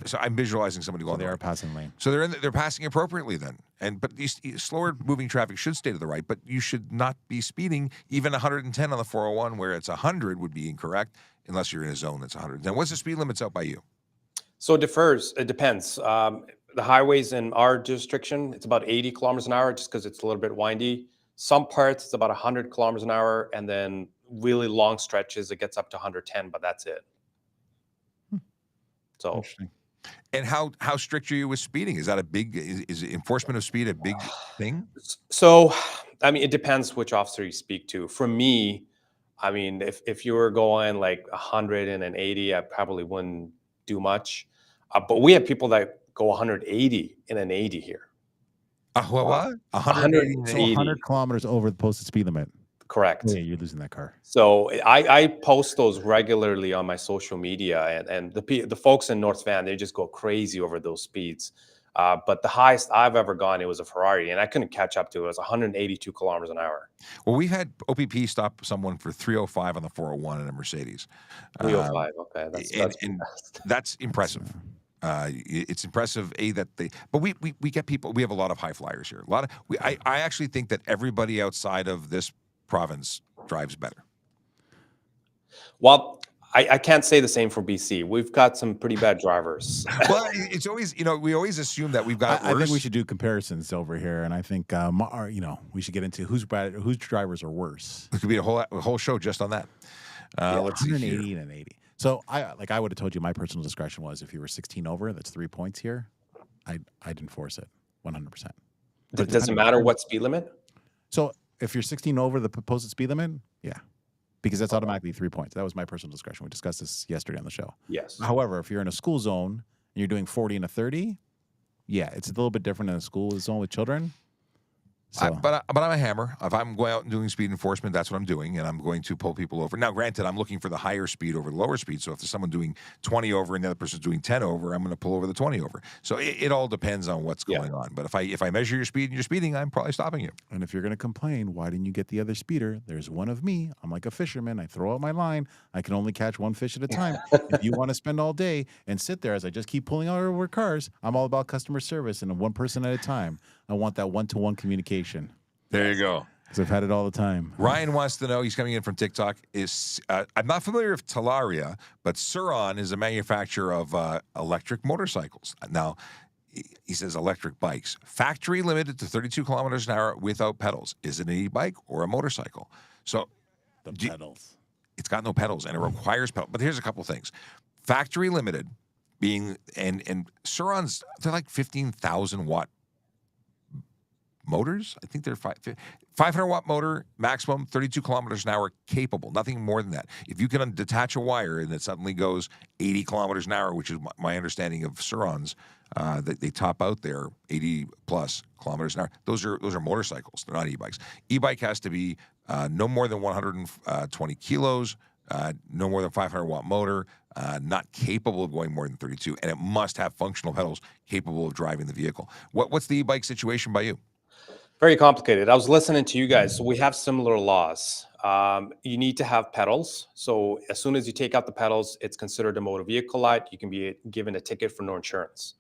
So I'm visualizing somebody going. So they are passing lane. So they're passing appropriately then. But these slower moving traffic should stay to the right, but you should not be speeding. Even 110 on the 401 where it's 100 would be incorrect unless you're in a zone that's 110. What's the speed limits out by you? So it differs. It depends. The highways in our jurisdiction, it's about 80 kilometers an hour just because it's a little bit windy. Some parts, it's about 100 kilometers an hour. And then really long stretches, it gets up to 110, but that's it. So, and how strict are you with speeding? Is that is enforcement of speed a big thing? So, I mean, it depends which officer you speak to. For me, I mean, if you were going like 100 and an 80, I probably wouldn't do much. But we have people that go 180 in an 80 here. What? 100 kilometers over the posted speed limit. Correct. Yeah, you're losing that car. So I post those regularly on my social media, and the folks in North Van, they just go crazy over those speeds. But the highest I've ever gone, it was a Ferrari, and I couldn't catch up to it. It was 182 kilometers an hour. Well, we had OPP stop someone for 305 on the 401 in a Mercedes. 305, okay. That's impressive. It's impressive, but we get people. We have a lot of high flyers here. I actually think that everybody outside of this province drives better. Well, I can't say the same for BC. We've got some pretty bad drivers. Well, it's always, we always assume that we've got I think we should do comparisons over here, and I think we should get into whose drivers are worse. It could be a whole show just on that. Let's see 180 and an 80. So I would have told you my personal discretion was if you were 16 over, that's 3 points here. I'd enforce it 100%. It doesn't matter what speed limit. So if you're 16 over the proposed speed limit, yeah, because that's automatically 3 points. That was my personal discretion. We discussed this yesterday on the show. Yes. However, if you're in a school zone and you're doing 40 and a 30, yeah, it's a little bit different in a school zone with children. So. But I'm a hammer. If I'm going out and doing speed enforcement, that's what I'm doing, and I'm going to pull people over. Now, granted, I'm looking for the higher speed over the lower speed. So if there's someone doing 20 over and the other person's doing 10 over, I'm going to pull over the 20 over. So it all depends on what's going on. But if I measure your speed and you're speeding, I'm probably stopping you. And if you're going to complain, why didn't you get the other speeder? There's one of me. I'm like a fisherman. I throw out my line. I can only catch one fish at a time. If you want to spend all day and sit there as I just keep pulling over cars, I'm all about customer service and one person at a time. I want that one-to-one communication. There you go. Because I've had it all the time. Ryan wants to know, he's coming in from TikTok, I'm not familiar with Talaria, but Suron is a manufacturer of electric motorcycles. Now, he says electric bikes. Factory limited to 32 kilometers an hour without pedals. Is it an e-bike or a motorcycle? So pedals. It's got no pedals, and it requires pedals. But here's a couple things. Factory limited being, and Suron's, they're like 15,000 watt motors. I think they're 500 watt motor, maximum 32 kilometers an hour capable, nothing more than that. If you can detach a wire and it suddenly goes 80 kilometers an hour, which is my understanding of Surons, they top out there 80 plus kilometers an hour. Those are motorcycles. They're not e-bikes. E-bike has to be no more than 120 kilos, no more than 500 watt motor, not capable of going more than 32, and it must have functional pedals capable of driving the vehicle. What's the e-bike situation by you? Very complicated. I was listening to you guys. So we have similar laws. You need to have pedals. So as soon as you take out the pedals, it's considered a motor vehicle light. You can be given a ticket for no insurance.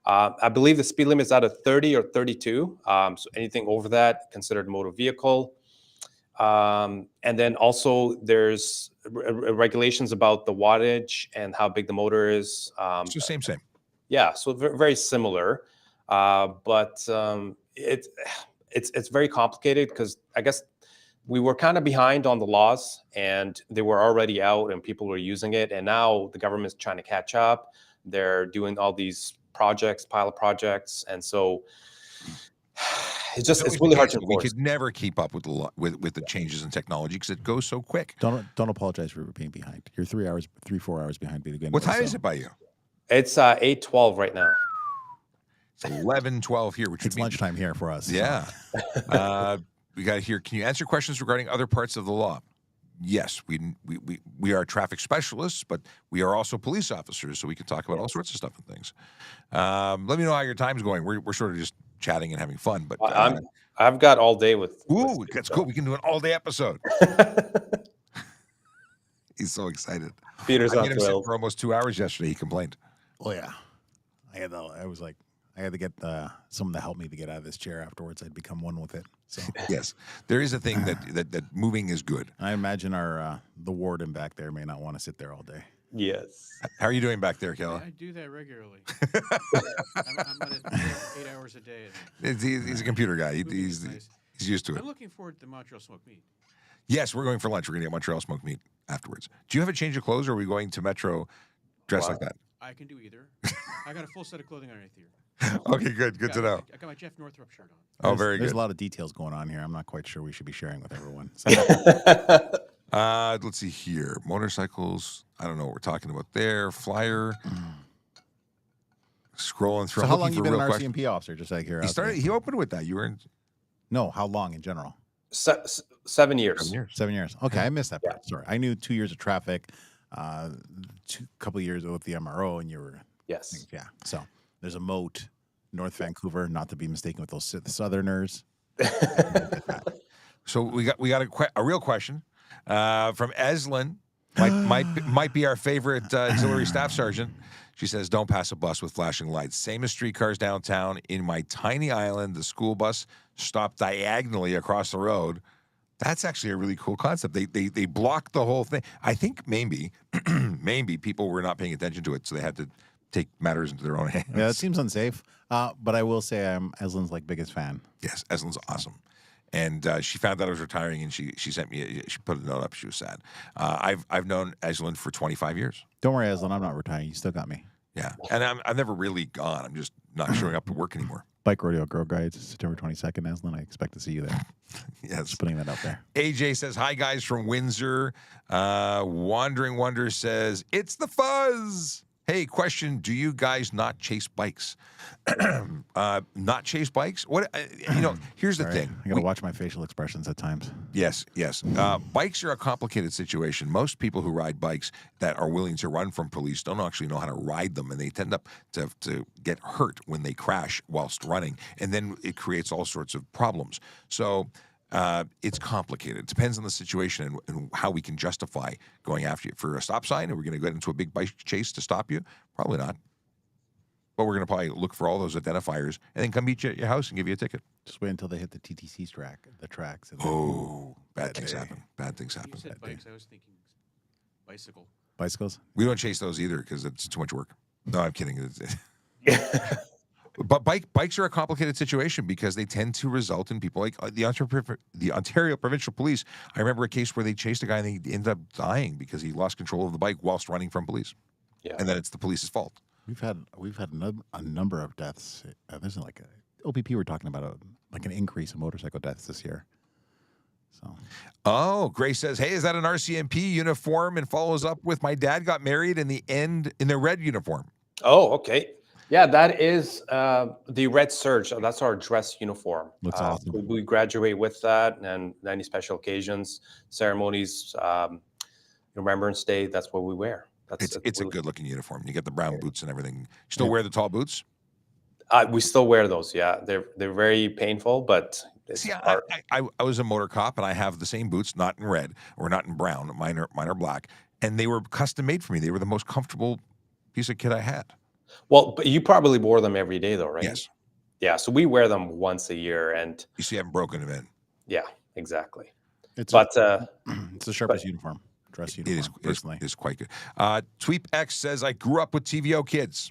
I believe the speed limit is out of 30 or 32. So anything over that, considered a motor vehicle. And then also there's regulations about the wattage and how big the motor is. So same. Yeah, so very similar. But it's very complicated because I guess we were kind of behind on the laws and they were already out and people were using it. And now the government's trying to catch up. They're doing all these projects, pilot projects. And so it's really hard to enforce. We could never keep up with the changes in technology because it goes so quick. Don't apologize for being behind. You're 4 hours behind beginning. What time is it by you? It's 8:12 right now. It's 11:12 here, which it's lunchtime here for us. Yeah. We got to hear. Can you answer questions regarding other parts of the law? Yes, we are traffic specialists, but we are also police officers, so we can talk about all sorts of stuff and things. Let me know how your time's going. We're sort of just chatting and having fun, but I've got all day with. Ooh, that's cool. We can do an all-day episode. He's so excited. Peter's I not made him sit thrilled. for almost 2 hours yesterday. He complained. Oh yeah, I had to get someone to help me to get out of this chair afterwards. I'd become one with it. So yes, there is a thing that moving is good. I imagine the warden back there may not want to sit there all day. Yes. How are you doing back there, Kelly? I do that regularly. I'm at 8 hours a day. He's a computer guy. He's used to it. I'm looking forward to Montreal smoked meat. Yes, we're going for lunch. We're going to get Montreal smoked meat afterwards. Do you have a change of clothes, or are we going to Metro dressed like that? I can do either. I got a full set of clothing underneath here. Okay, good. Good to know. I got my Jeff Northrop shirt on. Oh, very good. There's a lot of details going on here. I'm not quite sure we should be sharing with everyone. So. Let's see here. Motorcycles. I don't know what we're talking about there. Flyer. Scrolling through. So how long you been an RCMP officer? Just out of curiosity. He opened with that. You were in. No, how long in general? 7 years. 7 years. Okay, I missed that part. Sorry, I knew 2 years of traffic, couple of years with the MRO, and you were. Yes. Yeah. So there's a moat, North Vancouver, not to be mistaken with those Southerners. So we got a real question from Eslin. Might be our favorite auxiliary staff sergeant. She says, "Don't pass a bus with flashing lights. Same as streetcars downtown. In my tiny island, the school bus stopped diagonally across the road." That's actually a really cool concept. They blocked the whole thing. I think maybe people were not paying attention to it, so they had to take matters into their own hands. Yeah, it seems unsafe. But I will say I'm Eslin's biggest fan. Yes, Eslin's awesome. And she found out I was retiring, and she sent me. She put a note up. She was sad. I've known Eslin for 25 years. Don't worry, Eslin. I'm not retiring. You still got me. Yeah, and I've never really gone. I'm just not showing up to work anymore. Bike Rodeo Girl Guides, September 22nd, Eslin. I expect to see you there. Yes, just putting that out there. AJ says, "Hi guys from Windsor." Wandering Wonder says, "It's the fuzz." Hey, question: do you guys not chase bikes? Not chase bikes? What here's the thing. I gotta watch my facial expressions at times. Yes. Bikes are a complicated situation. Most people who ride bikes that are willing to run from police don't actually know how to ride them, and they tend to get hurt when they crash whilst running, and then it creates all sorts of problems. So it's complicated. It depends on the situation and how we can justify going after you. For a stop sign, are we going to get into a big bike chase to stop you? Probably not. But we're going to probably look for all those identifiers and then come meet you at your house and give you a ticket. Just wait until they hit the TTC tracks. And bad things happen. Bad things happen. You said bikes. I was thinking bicycle. Bicycles? We don't chase those either because it's too much work. No, I'm kidding. But bikes are a complicated situation because they tend to result in people like the Ontario Provincial Police. I remember a case where they chased a guy and he ended up dying because he lost control of the bike whilst running from police. Yeah, and then it's the police's fault. We've had a number of deaths. There's OPP. We're talking about an increase in motorcycle deaths this year. So, Grace says, "Hey, is that an RCMP uniform?" And follows up with, "My dad got married in the red uniform." Oh, okay. Yeah, that is the Red Surge. That's our dress uniform. Looks awesome. We graduate with that, and any special occasions, ceremonies, Remembrance Day, that's what we wear. It's a good-looking uniform. You get the brown boots and everything. You still wear the tall boots? We still wear those, yeah. They're very painful, but... See, I was a motor cop, and I have the same boots, not in red or not in brown. Mine are black, and they were custom made for me. They were the most comfortable piece of kit I had. Well, but you probably wore them every day, though, right? Yes. Yeah, so we wear them once a year, and you see, I haven't broken them in. Yeah, exactly. It's the sharpest uniform, dress uniform. It is quite good. Tweep X says, "I grew up with TVO kids."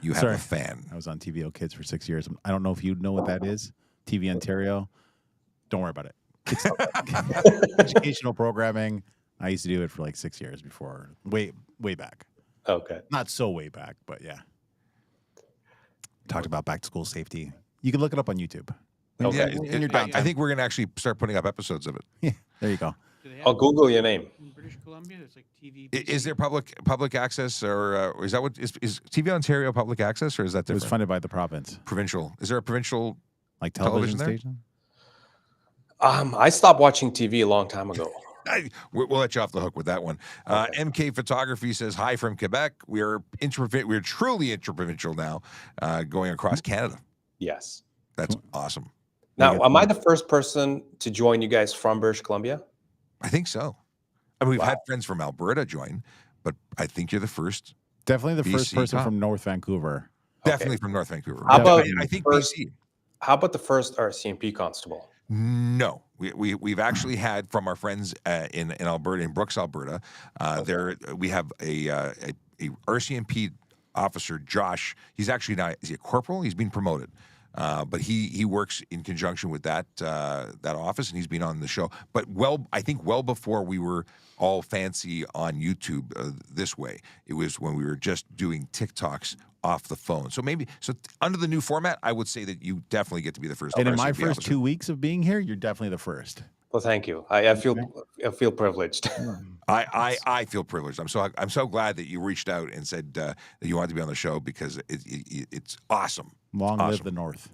You have a fan. I was on TVO Kids for 6 years. I don't know if you know what that is. TV Ontario. Don't worry about it. It's educational programming. I used to do it for 6 years before, way back. Okay. Not so way back, but yeah. Talked about back to school safety. You can look it up on YouTube. Okay. I think we're going to actually start putting up episodes of it. Yeah, there you go. I'll Google your name. In British Columbia, it's like TV. Is there public access, or is that what is TV Ontario public access, or is that different? It was funded by the province. Provincial. Is there a provincial television station? I stopped watching TV a long time ago. We'll let you off the hook with that one. MK Photography says, hi from Quebec. We're truly interprovincial now, going across Canada. Yes. That's awesome. Now, am I the first person to join you guys from British Columbia? I think so. I mean, we've had friends from Alberta join, but I think you're the first. Definitely the first BC person cop. from North Vancouver. Definitely from North Vancouver. How about I think first, BC. How about the first RCMP constable? No, we've actually had from our friends in Alberta, in Brooks, Alberta. There we have a RCMP officer, Josh. He's actually not. Is he a corporal? He's been promoted, but he works in conjunction with that office, and he's been on the show. But I think well before we were all fancy on YouTube this way. It was when we were just doing TikToks off the phone. So under the new format, I would say that you definitely get to be the first. And in my RCMP first officer. 2 weeks of being here, you're definitely the first. Well, thank you. I feel privileged. I feel privileged. I'm so glad that you reached out and said that you wanted to be on the show because it's awesome. Long live the North.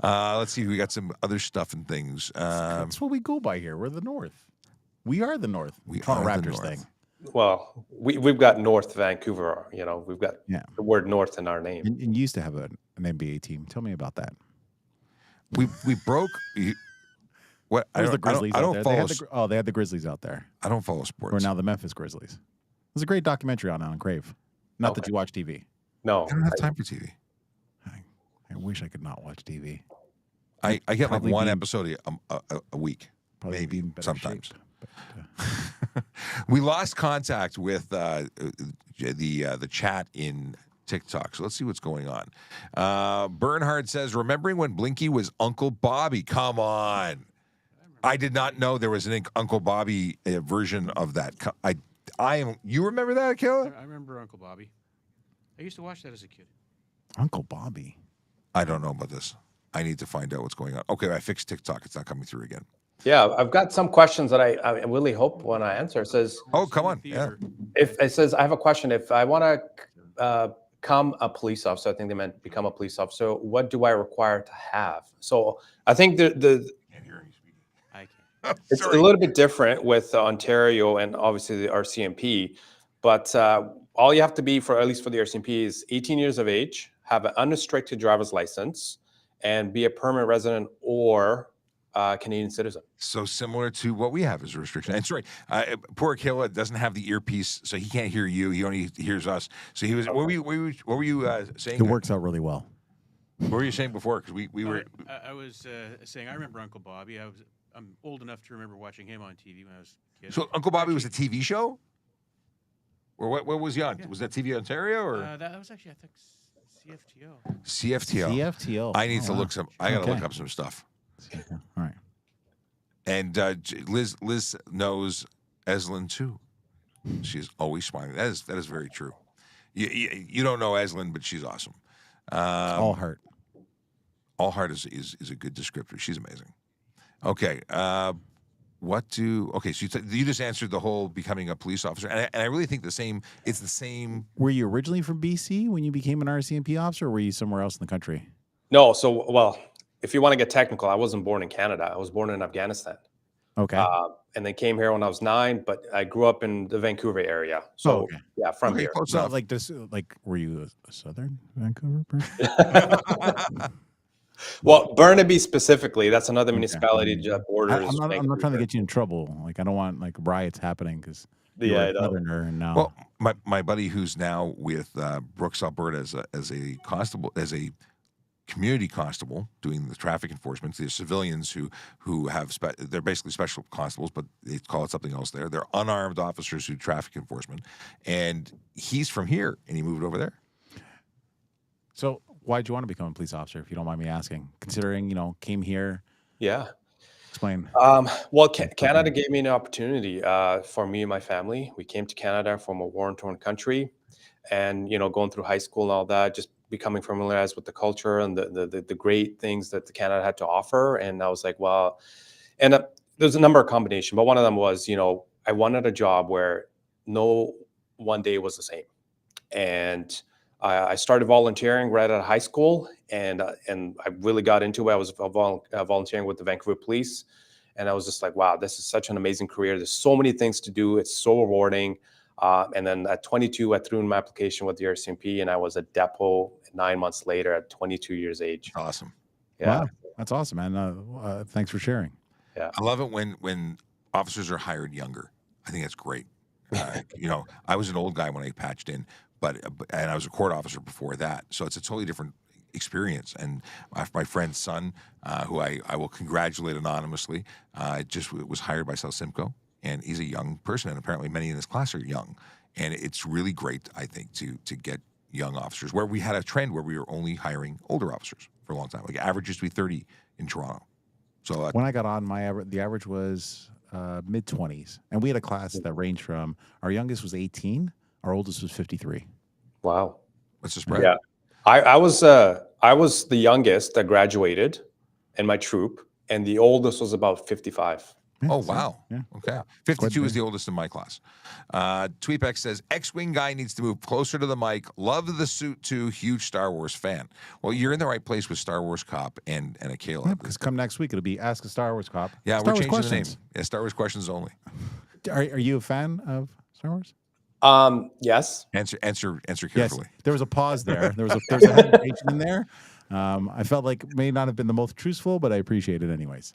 Let's see. We got some other stuff and things. That's what we go by here. We're the North. We are the North. We Toronto are the Raptors North. thing. Well, we've got North Vancouver. You know, we've got the word North in our name. And you used to have an NBA team. Tell me about that. We broke. What? There's the Grizzlies. I don't follow. They had the Grizzlies out there. I don't follow sports. Or now the Memphis Grizzlies. There's a great documentary on Crave. Not that you watch TV. No, I don't have time for TV. I wish I could not watch TV. I get like Probably one be- episode a week, Probably maybe be in better sometimes. shape, but, We lost contact with the chat in TikTok. So let's see what's going on. Bernhard says, remembering when Blinky was Uncle Bobby? Come on. I did not know there was an Uncle Bobby version of that. You remember that, Akela? I remember Uncle Bobby. I used to watch that as a kid. Uncle Bobby. I don't know about this. I need to find out what's going on. Okay, I fixed TikTok. It's not coming through again. Yeah, I've got some questions that I really hope when I answer. It says, "Oh, come on." Yeah. If it says, I have a question. If I want to become a police officer, I think they meant become a police officer. What do I require to have? So I think it's a little bit different with Ontario and obviously the RCMP, but all you have to be for, at least for the RCMP, is 18 years of age, have an unrestricted driver's license, and be a permanent resident or Canadian citizen. So similar to what we have as a restriction. And sorry, poor Akela doesn't have the earpiece, so he can't hear you. He only hears us. So he was. What were you saying? It works out really well. What were you saying before? Because we were. I was saying I remember Uncle Bobby. I'm old enough to remember watching him on TV when I was a kid. So Uncle Bobby was a TV show, or what was he on? Yeah. Was that TV Ontario or? That was actually, I think, CFTO. CFTO. CFTO. I need to look some. I gotta look up some stuff. All right. And Liz knows Eslyn too. She's always smiling. That is very true. You don't know Eslyn, but she's awesome. All heart. All heart is a good descriptor. She's amazing. Okay. So you just answered the whole becoming a police officer, and I really think it's the same. Were you originally from BC when you became an RCMP officer, or were you somewhere else in the country? No. So, well, if you want to get technical, I wasn't born in Canada. I was born in Afghanistan. Okay. And then came here when I was 9, but I grew up in the Vancouver area. So yeah, from here. So were you a Southern Vancouver person? Well, Burnaby specifically, that's another municipality that borders. I'm not trying to get you in trouble. Like, I don't want riots happening because you're a Southerner and now. Well, my buddy who's now with Brooks, Alberta, as a constable, as a community constable doing the traffic enforcement. There's civilians who have they're basically special constables, but they call it something else there. They're unarmed officers who do traffic enforcement, and he's from here and he moved over there. So why'd you want to become a police officer, if you don't mind me asking? Considering came here. Yeah. Explain. Well, Canada gave me an opportunity for me and my family. We came to Canada from a war-torn country, and going through high school and all that, just becoming familiarized with the culture and the great things that Canada had to offer. And I was like, well, and there's a number of combinations, but one of them was, I wanted a job where no one day was the same. And I started volunteering right out of high school, and I really got into it. I was volunteering with the Vancouver Police, And I was just like, wow, this is such an amazing career. There's so many things to do. It's so rewarding. And then at 22, I threw in my application with the RCMP, and I was a depot 9 months later at 22 years age. Awesome. Yeah. Wow, that's awesome, man. Thanks for sharing. Yeah. I love it when officers are hired younger. I think that's great. You know, I was an old guy when I patched in, and I was a court officer before that. So it's a totally different experience. And my friend's son, who I will congratulate anonymously, just was hired by South Simcoe, and he's a young person, and apparently many in this class are young. And it's really great, I think, to get young officers, where we had a trend where we were only hiring older officers for a long time. Like average used to be 30 in Toronto. So when I got on, the average was mid-20s, and we had a class that ranged from our youngest was 18, our oldest was 53. Wow. What's the spread? Yeah. I was the youngest that graduated in my troop, and the oldest was about 55. Yeah, oh, wow. Yeah. Okay. 52 is the oldest in my class. Tweepex says, X-Wing guy needs to move closer to the mic. Love the suit, too. Huge Star Wars fan. Well, you're in the right place with Star Wars Cop and Akela. Yeah, because come next week, it'll be Ask a Star Wars Cop. Yeah, Star we're Wars changing the name. questions. Yeah, Star Wars questions only. Are you a fan of Star Wars? Yes. Answer Yes. carefully. There was a pause there. There was a hesitation in there. I felt like it may not have been the most truthful, but I appreciate it anyways.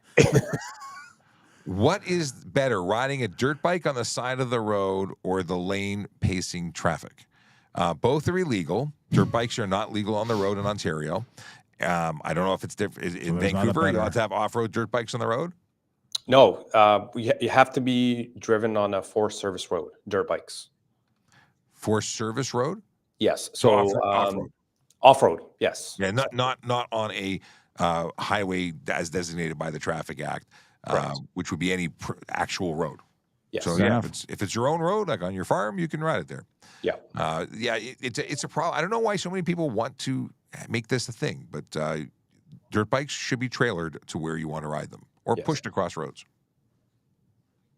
What is better, riding a dirt bike on the side of the road or the lane pacing traffic? Both are illegal. Dirt bikes are not legal on the road in Ontario. I don't know if it's different in Vancouver. You have to have off-road dirt bikes on the road. No, you have to be driven on a forest service road, dirt bikes. Forest service road? Yes. So So off-road. Off-road, yes. Yeah, not on a highway as designated by the Traffic Act, which would be any actual road. Yes. So yeah, if it's your own road, like on your farm, you can ride it there. Yeah. It's a problem. I don't know why so many people want to make this a thing, but dirt bikes should be trailered to where you want to ride them or pushed across roads.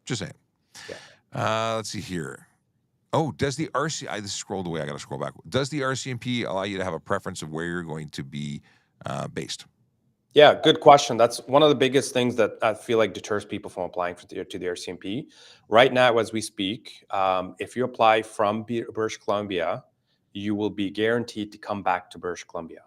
Just saying. Yeah. Let's see here. Oh, does the I just scrolled away. I got to scroll back. Does the RCMP allow you to have a preference of where you're going to be based? Yeah, good question. That's one of the biggest things that I feel like deters people from applying to the RCMP. Right now, as we speak, if you apply from British Columbia, you will be guaranteed to come back to British Columbia.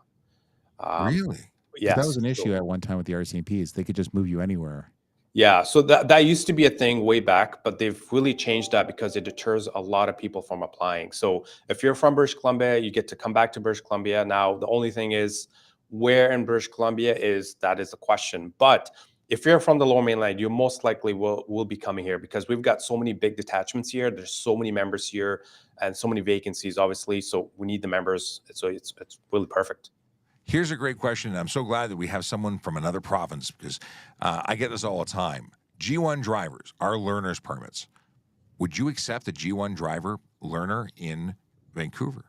Really? Yes. That was an issue at one time with the RCMP is they could just move you anywhere. Yeah, so that used to be a thing way back, but they've really changed that because it deters a lot of people from applying. So if you're from British Columbia, you get to come back to British Columbia. Now, the only thing is where in British Columbia that is the question. But if you're from the Lower Mainland, you most likely will be coming here because we've got so many big detachments here. There's so many members here and so many vacancies, obviously. So we need the members. So it's really perfect. Here's a great question, and I'm so glad that we have someone from another province because I get this all the time. G1 drivers, our learner's permits. Would you accept a G1 driver learner in Vancouver?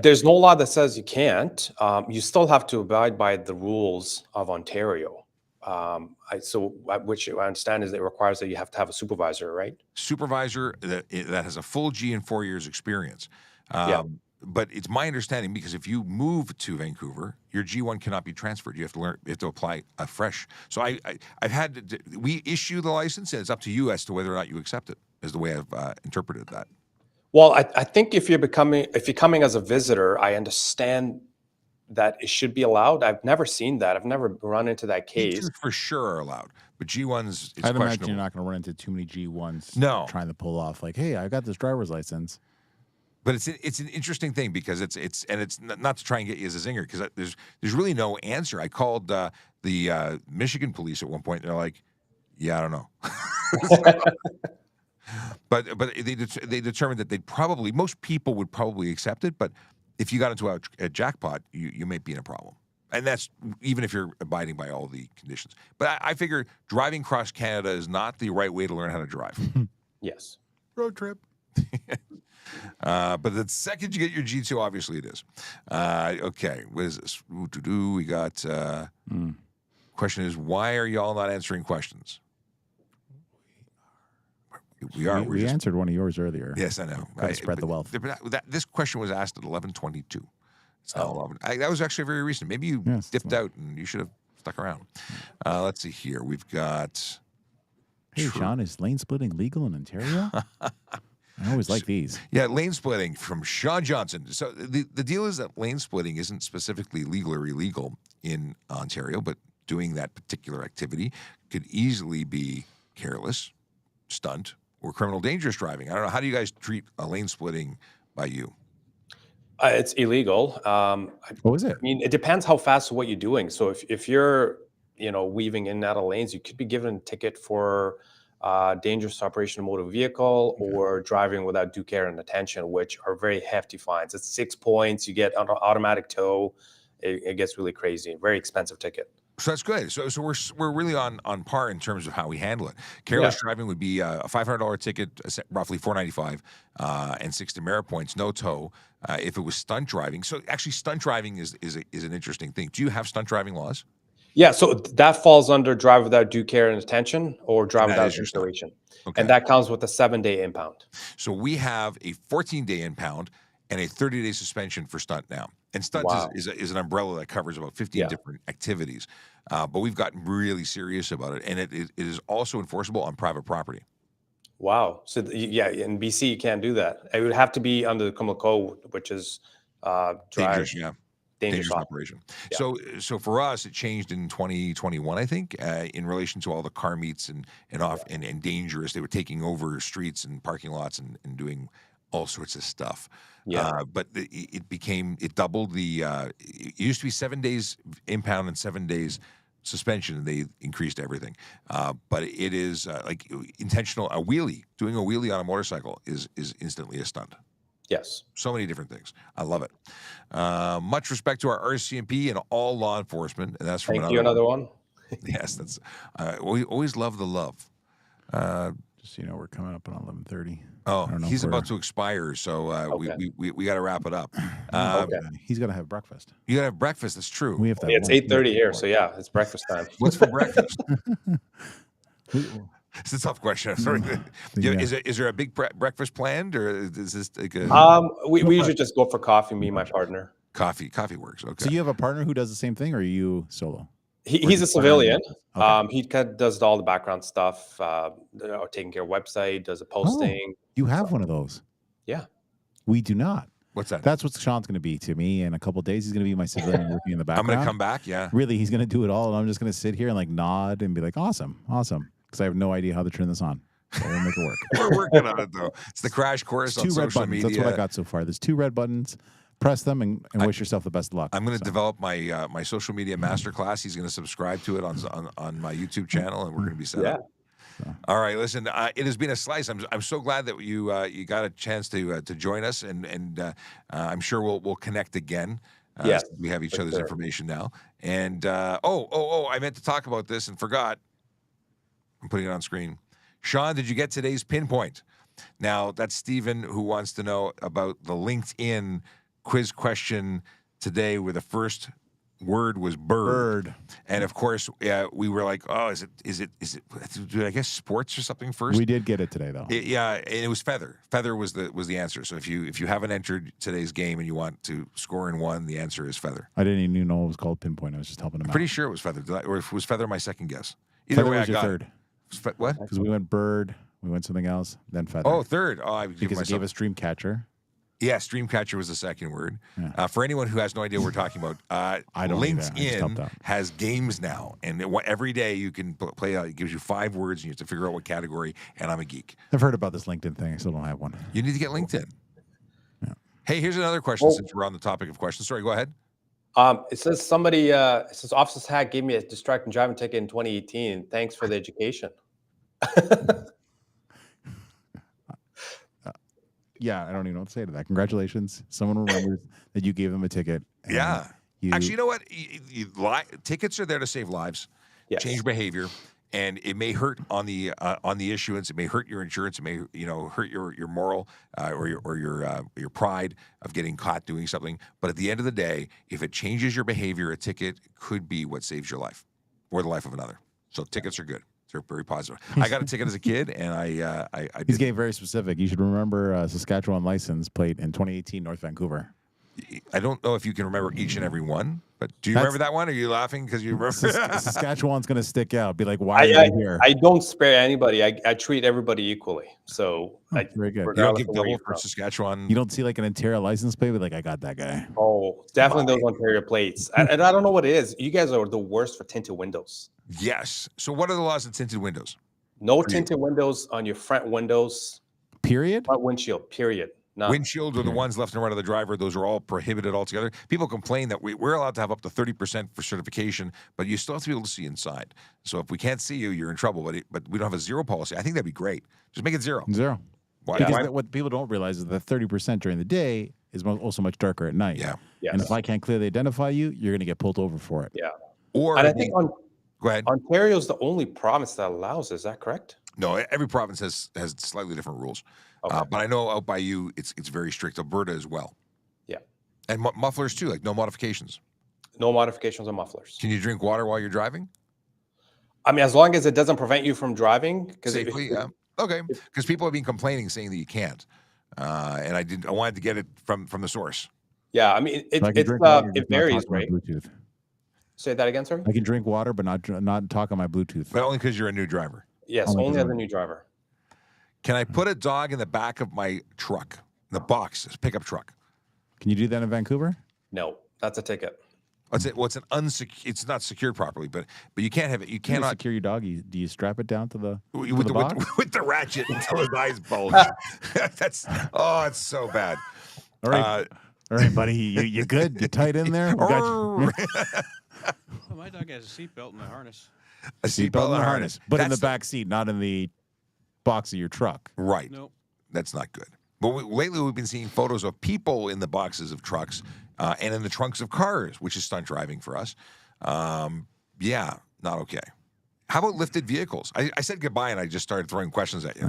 There's no law that says you can't. You still have to abide by the rules of Ontario. Which I understand is it requires that you have to have a supervisor, right? Supervisor that has a full G and 4 years experience. But it's my understanding because if you move to Vancouver, your G1 cannot be transferred. You have to learn. You have to apply afresh. So I've had to, we issue the license, and it's up to you as to whether or not you accept it. Is the way I've interpreted that. Well, I think if you're coming as a visitor, I understand that it should be allowed. I've never seen that. I've never run into that case. Teachers for sure are allowed, but G1s, it's I'd imagine questionable. you're not going to run into too many G1s. No. Trying to pull off like, hey, I got this driver's license. But it's an interesting thing because it's not to try and get you as a zinger because there's really no answer. I called the Michigan police at one point. And they're like, yeah, I don't know. But they determined that most people would probably accept it. But if you got into a jackpot, you may be in a problem. And that's even if you're abiding by all the conditions. But I figure driving across Canada is not the right way to learn how to drive. Yes. Road trip. But the second you get your G2, obviously it is. Okay, what is this? We got question is, why are y'all not answering questions? We are. We answered one of yours earlier. Yes, I know. Spread the wealth. This question was asked at 11:22. It's now 11. That was actually very recent. Maybe you dipped out and you should have stuck around. Let's see here. We've got. Hey, Sean, is lane splitting legal in Ontario? I always like these. Yeah, lane splitting from Sean Johnson. So the deal is that lane splitting isn't specifically legal or illegal in Ontario, but doing that particular activity could easily be careless, stunt, or criminal dangerous driving. I don't know. How do you guys treat a lane splitting by you? It's illegal. What was it? I mean, it depends how fast what you're doing. So if you're, weaving in and out of lanes, you could be given a ticket for dangerous operation of motor vehicle or driving without due care and attention, which are very hefty fines. It's 6 points. You get an automatic tow. It gets really crazy. Very expensive ticket. So that's good. So we're really on par in terms of how we handle it. Careless driving would be a $500 ticket, roughly $495, and 6 demerit points, no tow. If it was stunt driving, so actually stunt driving is an interesting thing. Do you have stunt driving laws? Yeah, so that falls under drive without due care and attention or drive without consideration. Okay. And that comes with a 7-day impound. So we have a 14-day impound and a 30-day suspension for stunt now. And stunt is an umbrella that covers about 15 different activities. But we've gotten really serious about it. And it is also enforceable on private property. Wow. So, in BC, you can't do that. It would have to be under the criminal code, which is dangerous operation. Yeah. So for us, it changed in 2021, I think, in relation to all the car meets and dangerous. They were taking over streets and parking lots and doing all sorts of stuff. Yeah. But it doubled the. It used to be 7 days impound and 7 days suspension, and they increased everything. But it is like intentional. Doing a wheelie on a motorcycle is instantly a stunt. Yes. So many different things. I love it. Much respect to our RCMP and all law enforcement. And that's from another one. Yes, that's. We always love the love. Just so you know, we're coming up on 11:30. Oh, he's about to expire, so we got to wrap it up. He's got to have breakfast. You got to have breakfast. That's true. We have to. It's 8:30 here, so it's breakfast time. What's for breakfast? It's a tough question. Sorry. Is there a big breakfast planned, or is this like a? We usually just go for coffee. Me and my partner. Coffee works. Okay. So you have a partner who does the same thing, or are you solo? He's a civilian. Okay. He kind of does all the background stuff, taking care of website, does a posting. Oh, you have one of those? Yeah. We do not. What's that? That's what Sean's going to be to me in a couple of days. He's going to be my civilian working in the background. I'm going to come back. Yeah. Really, he's going to do it all, and I'm just going to sit here and like nod and be like, awesome, because I have no idea how to turn this on. So we'll make it work. We're working on it though. It's the crash course on social media. That's what I got so far. There's 2 red buttons. Press them and wish yourself the best of luck. I'm going to develop my my social media masterclass. He's going to subscribe to it on my YouTube channel, and we're going to be set up. So. All right, listen. It has been a slice. I'm so glad that you got a chance to join us, and I'm sure we'll connect again. Yes, we have each other's information now. And I meant to talk about this and forgot. I'm putting it on screen. Sean, did you get today's pinpoint? Now that's Stephen who wants to know about the LinkedIn quiz question today, where the first word was bird. And of course, we were like, oh, is it? I guess sports or something first. We did get it today, though. And it was feather. Feather was the answer. So if you haven't entered today's game and you want to score in one, the answer is feather. I didn't even know it was called pinpoint. I was just helping him out. Pretty sure it was feather. Or was feather my second guess? Either way, was your third. What? Because we went bird, we went something else, then feather. Oh, third. Oh, because it gave us dream catcher. Yeah, Streamcatcher was the second word. Yeah. For anyone who has no idea what we're talking about, LinkedIn has games now, and every day you can play. It gives you 5 words, and you have to figure out what category. And I'm a geek. I've heard about this LinkedIn thing. I still don't have one. You need to get LinkedIn. Yeah. Hey, here's another question since we're on the topic of questions. Sorry, go ahead. It says somebody. It says Officer Hack gave me a distracting driving ticket in 2018. Thanks for the education. Yeah, I don't even know what to say to that. Congratulations. Someone remembers that you gave them a ticket. Yeah. Actually, you know what? Tickets are there to save lives, change behavior, and it may hurt on the issuance. It may hurt your insurance. It may hurt your moral or your pride of getting caught doing something. But at the end of the day, if it changes your behavior, a ticket could be what saves your life or the life of another. So tickets are good. They're very positive. I got a ticket as a kid, and I He's getting very specific. You should remember Saskatchewan license plate in 2018 North Vancouver. I don't know if you can remember each and every one, but do you remember that one? Are you laughing because you remember? Saskatchewan's going to stick out. Be like, why are you here? I don't spare anybody. I treat everybody equally. So very good. You don't regardless give of where double you're for from. Saskatchewan. You don't see like an Ontario license plate, but like, I got that guy. Oh, definitely those Ontario plates. And I don't know what it is. You guys are the worst for tinted windows. Yes. So what are the laws of tinted windows? No tinted windows on your front windows. Period? Front windshield, period. None. Windshield are the ones left and right of the driver. Those are all prohibited altogether. People complain that we're allowed to have up to 30% for certification, but you still have to be able to see inside. So if we can't see you, you're in trouble. But we don't have a zero policy. I think that'd be great. Just make it zero. Zero. Why? Because what people don't realize is that 30% during the day is also much darker at night. Yeah. Yes. And if I can't clearly identify you, you're going to get pulled over for it. Yeah. Or and I think go ahead. Ontario's the only province that allows. Is that correct? No, every province has slightly different rules. Okay. But I know out by you, it's very strict. Alberta as well. Yeah. And mufflers too, like no modifications. No modifications on mufflers. Can you drink water while you're driving? I mean, as long as it doesn't prevent you from driving. Safely, yeah. Okay. Because people have been complaining, saying that you can't. And I wanted to get it from the source. Yeah, I mean, it varies, right? Bluetooth. Say that again, sorry? I can drink water, but not talk on my Bluetooth. But only because you're a new driver. Yes, only as a new driver. Can I put a dog in the back of my truck, the box, pickup truck? Can you do that in Vancouver? No, that's a ticket. It's not secured properly, but you can't have it. You cannot secure your dog. Do you strap it down to the with the ratchet until his eyes bulge? It's so bad. All right, buddy. You good? You tight in there? Well, my dog has a seatbelt and a harness. A seatbelt and a harness, but in the back seat, not in the box of your truck. Right. Nope. That's not good. But lately we've been seeing photos of people in the boxes of trucks and in the trunks of cars, which is stunt driving for us. Yeah, not okay. How about lifted vehicles? I said goodbye and I just started throwing questions at you.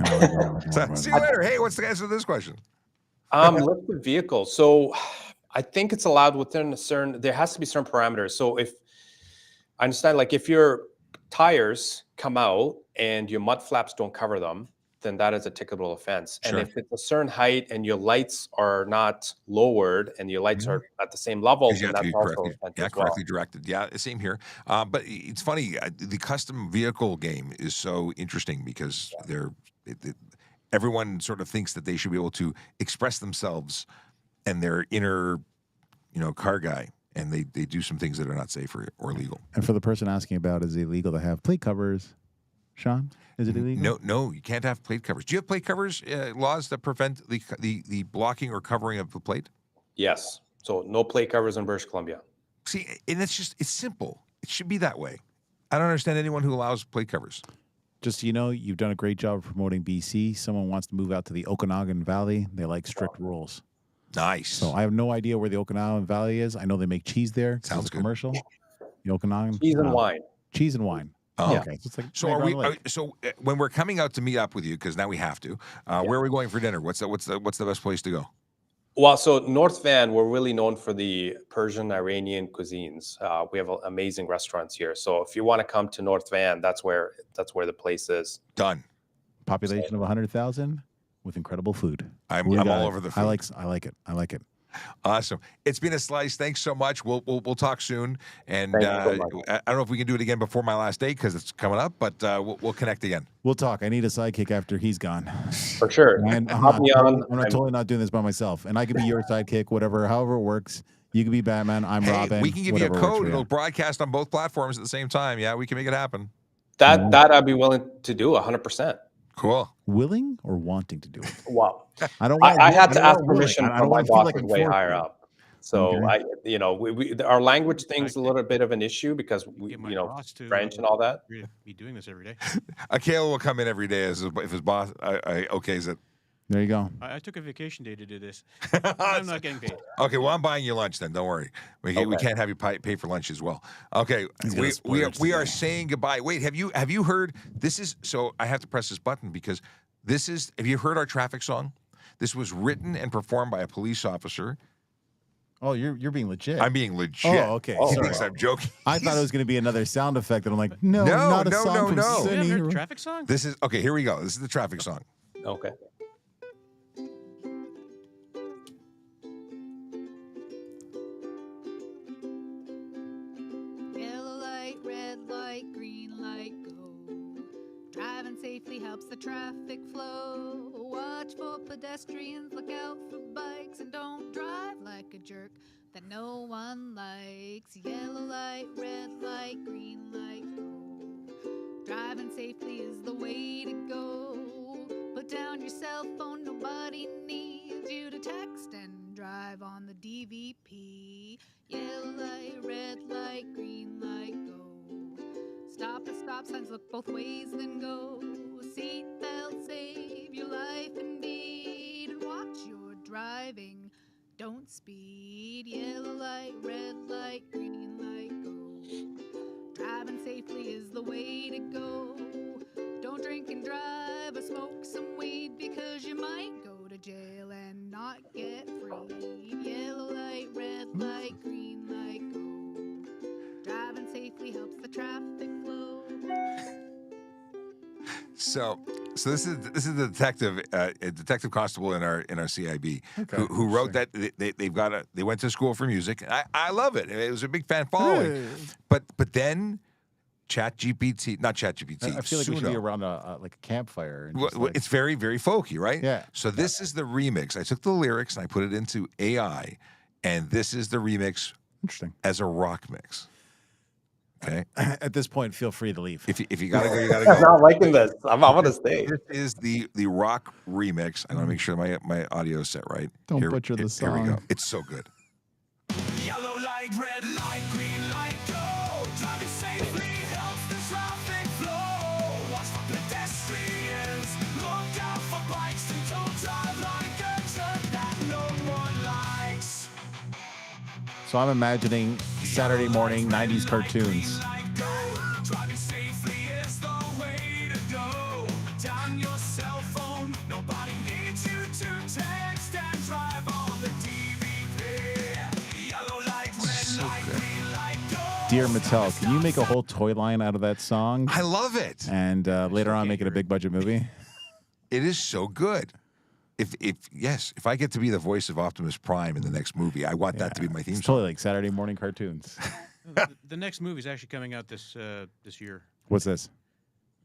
See you later. Hey, what's the answer to this question? Lifted vehicles. So I think it's allowed within there has to be certain parameters. So if I understand, like if your tires come out and your mud flaps don't cover them, then that is a ticketable offense. Sure. And if it's a certain height and your lights are not lowered and your lights are at the same level, then that's also correctly directed. Yeah, same here. But it's funny. The custom vehicle game is so interesting because everyone sort of thinks that they should be able to express themselves and their inner, car guy. And they do some things that are not safe or legal. And for the person asking about, is it illegal to have plate covers? Sean, is it illegal? No, you can't have plate covers. Do you have plate covers laws that prevent the blocking or covering of the plate? Yes. So no plate covers in British Columbia. See, and it's simple. It should be that way. I don't understand anyone who allows plate covers. Just so you know, you've done a great job of promoting BC. Someone wants to move out to the Okanagan Valley. They like strict rules. Nice. So I have no idea where the Okanagan Valley is. I know they make cheese there. Sounds good. Commercial. The Okanagan. Cheese and wine. Cheese and wine. Oh, yeah. Okay. So when we're coming out to meet up with you, because now we have to, where are we going for dinner? What's the best place to go? Well, so North Van, we're really known for the Persian, Iranian cuisines. We have amazing restaurants here. So if you want to come to North Van, that's where the place is. Done. Population of 100,000 with incredible food. I'm all over the food. I like it. Awesome. It's been a slice. Thanks so much. We'll talk soon. And I don't know if we can do it again before my last day because it's coming up, but we'll connect again. We'll talk. I need a sidekick after he's gone. For sure. And I'm totally not doing this by myself. And I could be your sidekick, however it works. You can be Batman. I'm Robin. We can give you a code. It'll broadcast on both platforms at the same time. Yeah, we can make it happen. That I'd be willing to do 100%. Cool. Willing or wanting to do it? Wow. I had to ask permission from my boss way higher up. up. So our language thing's a little bit of an issue because French and all that. Be doing this every day. Akela will come in every day if his boss okays it. There you go. I took a vacation day to do this. I'm not getting paid. Okay, well, I'm buying you lunch then. Don't worry. We can't have you pay for lunch as well. Okay, we are saying goodbye. Wait, have you heard? This is so. I have to press this button because this is. Have you heard our traffic song? This was written and performed by a police officer. Oh, you're being legit. I'm being legit. Oh, okay. He thinks I'm joking. I thought it was going to be another sound effect, and I'm like, no, not a song from Sydney. You traffic song? This is okay. Here we go. This is the traffic song. Okay. safely helps the traffic flow. Watch for pedestrians, look out for bikes, and don't drive like a jerk that no one likes. Yellow light, red light, green light, go. Driving safely is the way to go. Put down your cell phone, nobody needs you to text and drive on the DVP. Yellow light, red light, green light, go. Stop at stop signs, look both ways, then go. Seatbelt, save your life indeed. And watch your driving, don't speed. Yellow light, red light, green light, go. Driving safely is the way to go. Don't drink and drive or smoke some weed, because you might go to jail and not get free. Yellow light, red light, green light, go. Driving safely helps the traffic flow. So this is the detective, detective constable in our CIB, who wrote that they went to school for music. I love it. It was a big fan following. But then not ChatGPT. I feel like we should be around a campfire. And it's very, very folky, right? Yeah. So this is the remix. I took the lyrics and I put it into AI, and this is the remix. Interesting. As a rock mix. Okay. At this point, feel free to leave. If you gotta go, you gotta go. I'm not liking this. I'm gonna stay. This is the rock remix. I want to make sure my audio is set right. Don't butcher the song. Here we go. It's so good. Yellow light, red light, green light, go. Driving safely helps the traffic flow. Watch for pedestrians, look out for bikes, and don't drive like a jerk that no one likes. So I'm imagining Saturday morning 90s cartoons. Driving safely is the way to go. Down your cell phone, nobody needs you to text and drive on the DVP. Yellow light, red light, green light, go. Dear Mattel, can you make a whole toy line out of that song? I love it. And later on, make it a big budget movie? It is so good. If I get to be the voice of Optimus Prime in the next movie, I want that to be my theme It's song. totally like Saturday morning cartoons. The next movie is actually coming out this year. What's this?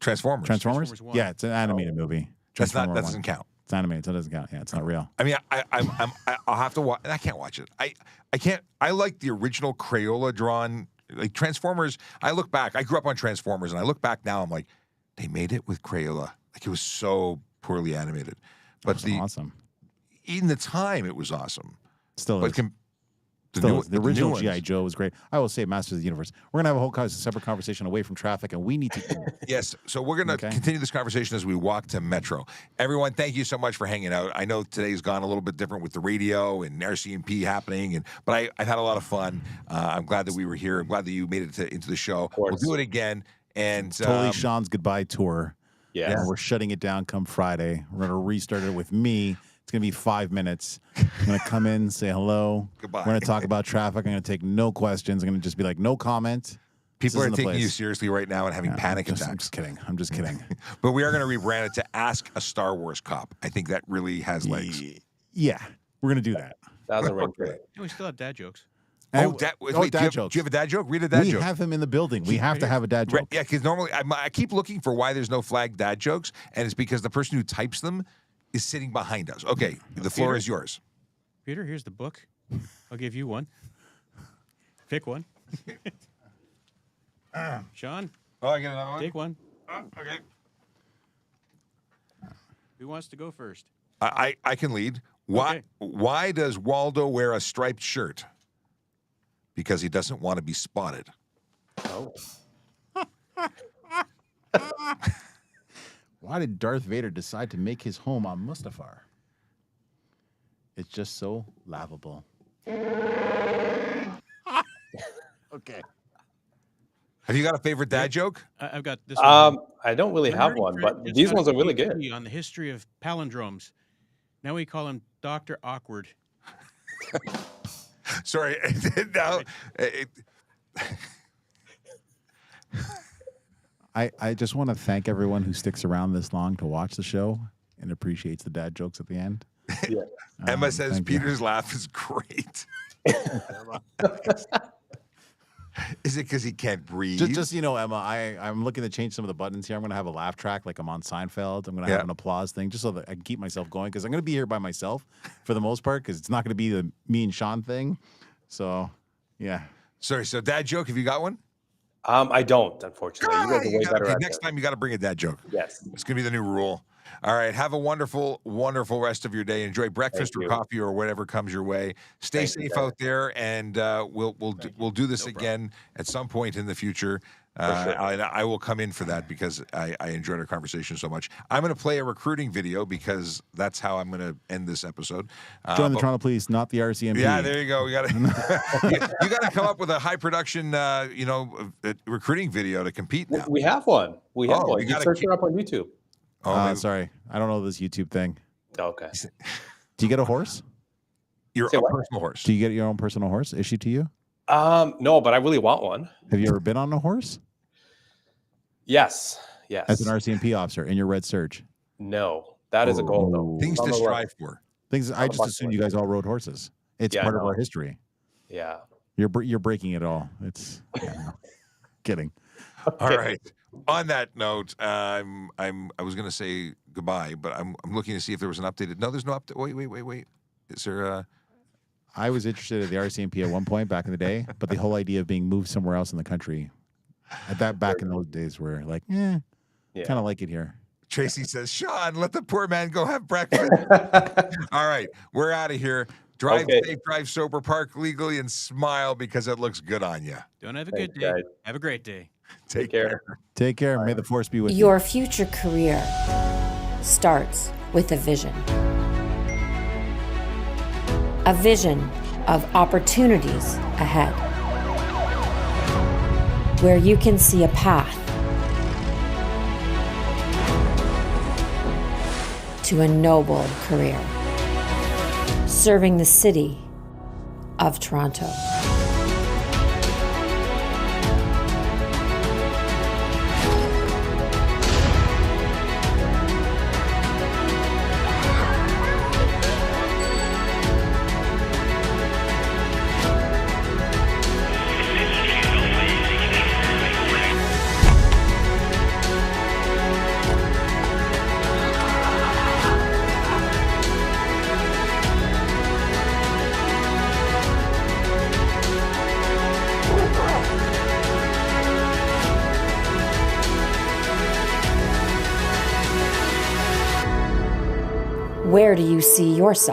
Transformers. Transformers? 1. Yeah, it's an animated movie. That Transformer doesn't 1. count. It's animated, so it doesn't count. Yeah, it's not real. I mean, I'll have to watch. I can't watch it. I can't. I like the original Crayola drawn, like Transformers. I look back. I grew up on Transformers, and I look back now. I'm like, they made it with Crayola. Like, it was so poorly animated. But awesome. In the time, it was awesome. Still is. The original G.I. Joe was great. I will say Masters of the Universe. We're going to have a whole separate conversation away from traffic, and we need to... Yes, so we're going to continue this conversation as we walk to Metro. Everyone, thank you so much for hanging out. I know today's gone a little bit different with the radio and RCMP happening, but I've had a lot of fun. I'm glad that we were here. I'm glad that you made it into the show. We'll do it again. And totally Sean's goodbye tour. Yeah. And we're shutting it down come Friday. We're going to restart it with me. It's going to be 5 minutes. I'm going to come in, say hello. Goodbye. We're going to talk about traffic. I'm going to take no questions. I'm going to just be like, no comment. People are taking you seriously right now and having panic attacks. I'm just kidding. I'm just kidding. But we are going to rebrand it to Ask a Star Wars Cop. I think that really has legs. Yeah, we're going to do that. That was a ring. And we still have dad jokes. Dad jokes. Do you have a dad joke? Read a dad joke. We have him in the building. We have to have a dad joke. Yeah, because normally I keep looking for why there's no flagged dad jokes, and it's because the person who types them is sitting behind us. Okay, the floor is yours. Peter, here's the book. I'll give you one. Pick one. Sean? Oh, I get another one? Take one. Okay. Who wants to go first? I can lead. Why does Waldo wear a striped shirt? Because he doesn't want to be spotted. Oh. Why did Darth Vader decide to make his home on Mustafar? It's just so laughable. Okay. Have you got a favorite dad joke? I've got this one. I don't really have one, but these ones are really good. On the history of palindromes. Now we call him Dr. Awkward. Sorry. Now, I just want to thank everyone who sticks around this long to watch the show and appreciates the dad jokes at the end. Yeah. Emma says Peter's laugh is great. Is it because he can't breathe? Just Emma, I'm looking to change some of the buttons here. I'm going to have a laugh track like I'm on Seinfeld. I'm going to have an applause thing just so that I can keep myself going because I'm going to be here by myself for the most part because it's not going to be the me and Sean thing. So, yeah. Sorry, so dad joke, have you got one? I don't, unfortunately. You guys are way better at next time you got to bring a dad joke. Yes. It's going to be the new rule. All right. Have a wonderful, wonderful rest of your day. Enjoy breakfast or coffee or whatever comes your way. Stay safe out there, and we'll do this again at some point in the future. I will come in for that because I enjoyed our conversation so much. I'm going to play a recruiting video because that's how I'm going to end this episode. Join the Toronto Police, not the RCMP. Yeah, there you go. We got to you got to come up with a high production, recruiting video to compete now. We have one. We have one. You You gotta search it up on YouTube. Sorry. I don't know this YouTube thing. Okay. Do you get a horse? Your own personal horse. Do you get your own personal horse issued to you? No, but I really want one. Have you ever been on a horse? Yes. As an RCMP officer in your red surge? No. That is a goal, though. Things to strive for. I just assumed you guys all rode horses. It's part of our history. Yeah. You're breaking it all. It's kidding. All right. On that note, I was going to say goodbye, but I'm looking to see if there was an updated. No, there's no update. Wait. Is there I was interested in the RCMP at one point back in the day, but the whole idea of being moved somewhere else in the country, back in those days, were like, kind of like it here. Tracy says, Sean, let the poor man go have breakfast. All right, we're out of here. Drive safe, drive sober, park legally, and smile because it looks good on you. Don't have a good day. Have a great day. Take care. Take care. May the force be with you. Your future career starts with a vision. A vision of opportunities ahead, where you can see a path to a noble career, serving the city of Toronto. Where do you see yourself?